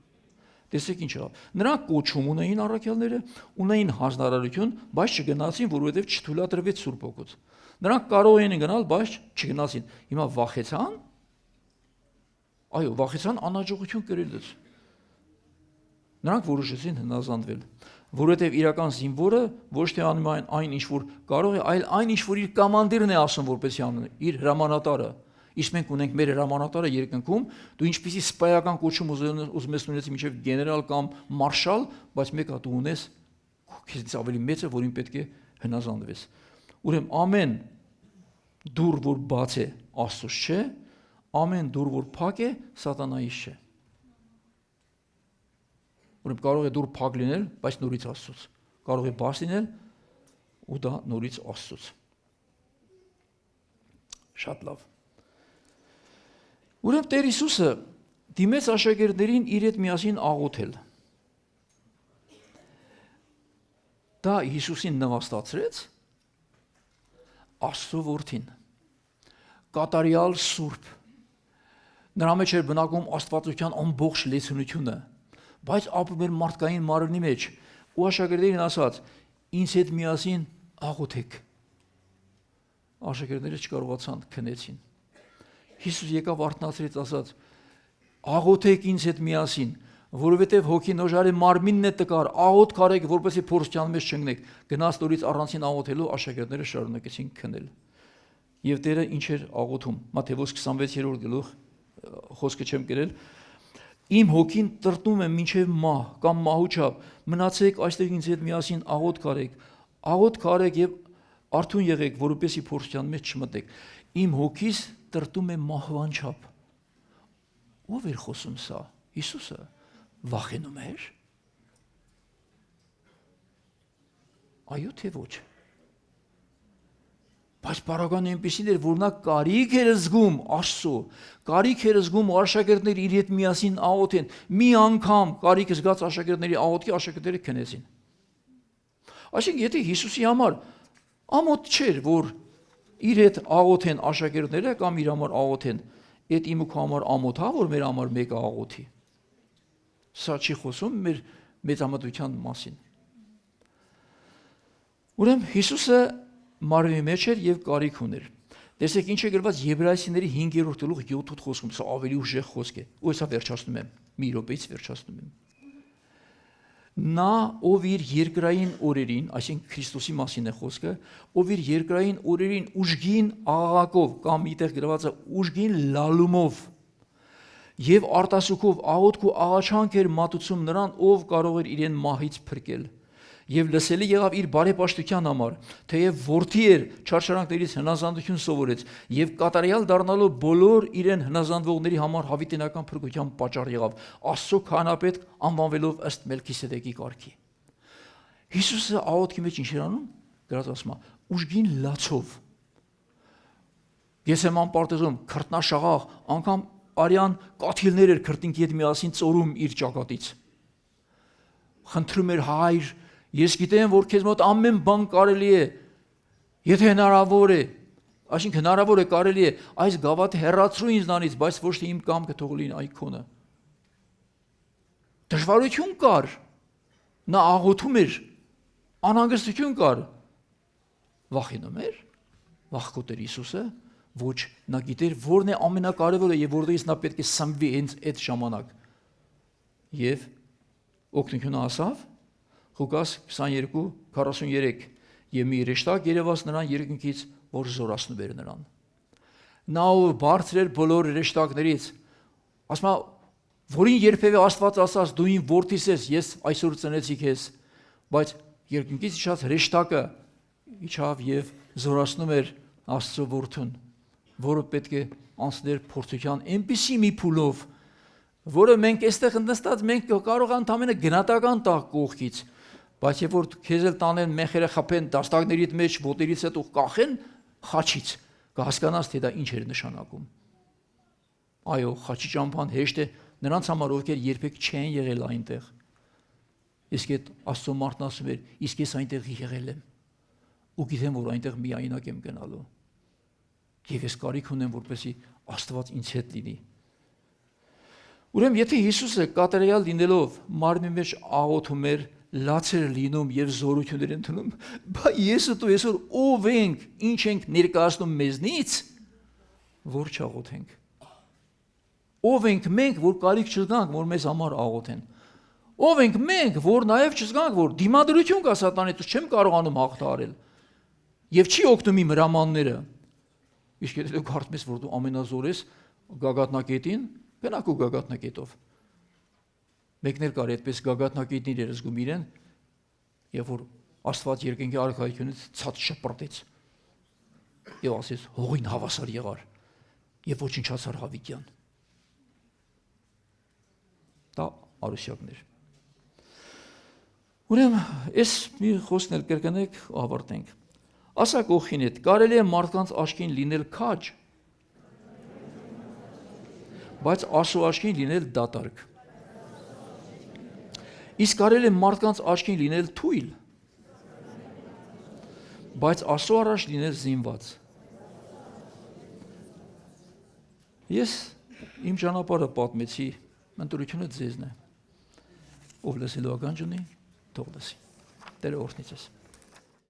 Տեսեք ինչ ա։ Նրանք կոչում ունեին առաքյալները, ունեին հանձնարարություն, բայց չգնացին, որովհետև չթույլատրվեց Սուրբ Հոգուց։ Նրանք կարող էին գնալ, բայց չգնացին։ Հիմա վախեցան։ Այո, վախեցան անհաջողություն կրելուց։ Նրանք որոշեցին հնազանդվել, որովհետև իրական զինվորը ոչ թե անում այն ինչ որ կարող է, այլ այն ինչ որ իր կամանդիրն է ասում, որպեսզի անում, իր հրամանատարը։ Իսկ մենք ունենք մեր հրամանատարը երկնքում, դու ինչպեսի սպայական կոչում ուզում ես ունեցի մինչև գեներալ կամ մարշալ, բայց մեկ հատ դու ունես քեզից ավելի մեծ է, որին պետք է հնազանդվես։ Ուրեմն ամեն դուռ, որ բաց է, Աստծուց չէ, ամեն դուռ, որ փակ է, սատանայից չէ։ Ուրեմն կարող է դուռ փակ լինել, բայց նորից Աստծուց։ Կարող է բաց լինել, ու դա նորից Աստծուց։ Շատ լավ։ Ուրեմն Տեր Հիսուսը դիմեց աշակերտներին իր հետ միասին աղոթել։ Դա Հիսուսին նվաստացրեց Աստծո որդին։ Կատարյալ Սուրբ։ Նրա մեջ էր բնակում աստվածության ամբողջ լեցունությունը, բայց ապրում էր մարդկային մարմնի մեջ, ու աշակերտներին ասաց. ինձ հետ միասին աղոթեք։ Աշակերտները չկարողացան, քնեցին։ Հիսուս եկավ արթնացրեց, ասաց. աղոթեք ինձ հետ միասին, որովհետև հոգին օժարի մարմինն է տկար, աղոթք արեք, որպեսզի փորձության մեջ չընկնեք։ Գնաց նորից առանցին աղոթելու, աշակերտները շարունակեցին քնել։ Եվ Տերը ինչ էր աղոթում։ Մատթեոս 26-րդ գլուխ խոսքը չեմ գրել։ Իմ հոգին տրտում է մինչև մահ կամ մահուչապ, մնացեք այստեղ ինձ հետ միասին աղոթք արեք եւ արթուն եղեք, որովհետեւ փորձության մեջ չմտեք։ Իմ հոգիս տրտում է մահվան չափ։ Ո՞վ էր խոսում սա։ Հիսուսը վախենում էր։ Այո թե ոչ։ Բայց բարոյական այնպեսին էր, որ նա կարիք էր զգում Աստծո, կարիք էր զգում աշակերտները իր հետ միասին աղոթեն։ Մի անգամ կարիք զգաց աշակերտների աղոթքի, աշակերտները քնեցին։ Այսինքն, եթե Հիսուսի համար ամոթ չէր, որ իր հետ աղոթեն աշակերտները կամ իր համար աղոթեն, այդ իմ ու քո համար ամոթ է, որ մեր համար մեկը աղոթի։ Սա չի խոսում մեր մեծամտության մասին։ Ուրեմն Հիսուսը մարմնի մեջ էր եւ կարիք ուներ։ Տեսեք ինչ է գրված Եբրայեցիների 5-րդ գլուխ 7-րդ խոսքում, սա ավելի ուժեղ խոսք է։ Ու հեսա վերջացնում եմ, մի րոպեից վերջացնում եմ։ Նա, ով իր երկրային օրերին, այսինքն Քրիստոսի մասին է խոսքը, ով իր երկրային օրերին ուժգին աղաղակով կամ իտեղ գրված է ուժգին լալումով եւ արտասուքով աղոթք ու աղաչանք էր մատուցում նրան, ով կարող էր իրեն մահից փրկել։ Եվ լսելի եղավ իր բարեպաշտության համար, թեև որդի էր, չարչարանքներից հնազանդություն սովորեց եւ կատարյալ դառնալով բոլոր իրեն հնազանդվողների համար հավիտենական փրկության պատճառ եղավ, Աստծո քահանապետ անվանվելով ըստ Մելքիսեդեկի կարգի։ Հիսուսը աղոթքի մեջ ինչ էր անում? Գրած ասում է, ուժգին լացով։ Գեսեման պարտեզում քրտնաշաղաղ, անգամ արյան կաթիլներ էր քրտինքի հետ միասին ծորում իր ճակատից։ Խնդրում էր Հայր, ես գիտեմ, որ քեզ մոտ ամեն բան կարելի է, եթե հնարավոր է, այսինքն հնարավոր է, կարելի է, այս գավաթը հեռացրու ինձնանից, բայց ոչ թե իմ կամքը թող լինի այ քոնը։ Դժվարություն կար, նա աղոթում էր, անհանգստություն կար, վախենում էր, վախկոտ էր Հիսուսը, ոչ, նա գիտեր որն է ամենակարևորը եւ որտեղից նա պետք է սնվի հենց այդ ժամանակ։ Եվ օգնությունը ասավ Ղուկաս 22:43 եւ մի հրեշտակ երևաց նրան երկնքից, որ զորացնում էր նրան։ Նա ով բարձր էր բոլոր հրեշտակներից, ասում է, որին երբևէ Աստված ասաց դու իմ որդիս ես, ես այսօր ծնեցի քեզ, բայց երկնքից իջած հրեշտակը իջավ եւ զորացնում էր Աստծո որդուն, որը պետք է անցներ փորձության այնպիսի մի փուլով, որը մենք այստեղ նստած մենք կարող ընդամենը գնահատական տակ կողքից, բայց երբ որ քեզ էլ տանեն մեխերը խփեն դաստակներիդ մեջ ոտերից հետ ու կախեն խաչից, կհասկանաս թե դա ինչ էր նշանակում։ Այո, խաչի ճամփան հեշտ է նրանց համար, ովքեր երբեք չեն եղել այնտեղ։ Իսկ այդ Աստծո մարդն ասում էր, իսկ ես այնտեղ եղել եմ ու գիտեմ, որ այնտեղ միայնակ եմ գնալու։ Եվ ես կարիք ունեմ, որպեսզի Աստված ինձ հետ լինի։ Ուրեմն եթե Հիսուսը կատարյալ լինելով մարմնի մեջ աղոթում էր, լաց էր լինում եւ զորություններ ընդունում, բայց ես ու դու այսօր ով ենք, ինչ ենք ներկայացնում մեզնից, որ չաղոթենք։ Ով ենք մենք, որ կարիք չզգանք, որ մեզ համար աղոթեն։ Ով ենք մենք, որ նաեւ չզգանք, որ դիմադրություն կա սատանից, չեմ կարողանում հաղթահարել։ Եվ չի օգնում իմ հրամանները։ Իսկ եթե դու կարծում ես, որ դու ամենազոր ես գագաթնակետին, գնաք ու գագաթնակետով։ Մեկներ կար այդպես գագաթնակետներ էր զգում իրեն, եւ որ Աստված երկնքի արքայությունից ցած շպրտեց։ Եվ ասեց հողին հավասար եղար եւ ոչնչացար հավիտյան։ Դա արուսյակներ։ Ուրեմն այս մի խոսքն էլ կրկնենք ու ավարտենք։ Ասա կողքին հետ, կարելի է մարդկանց աչքին լինել քաջ, բայց Աստծո աչքին լինել դատարկ։ Իսկ կարելի է մարդկանց աչքին լինել թույլ, բայց Աստծո առաջ լինել զինված։ Ես իմ ճանապարհը պատմեցի, ընտրությունը ձեզն է։ Ով լսելու ականջ ունի, թող լսի։ Տերը օրհնի ձեզ։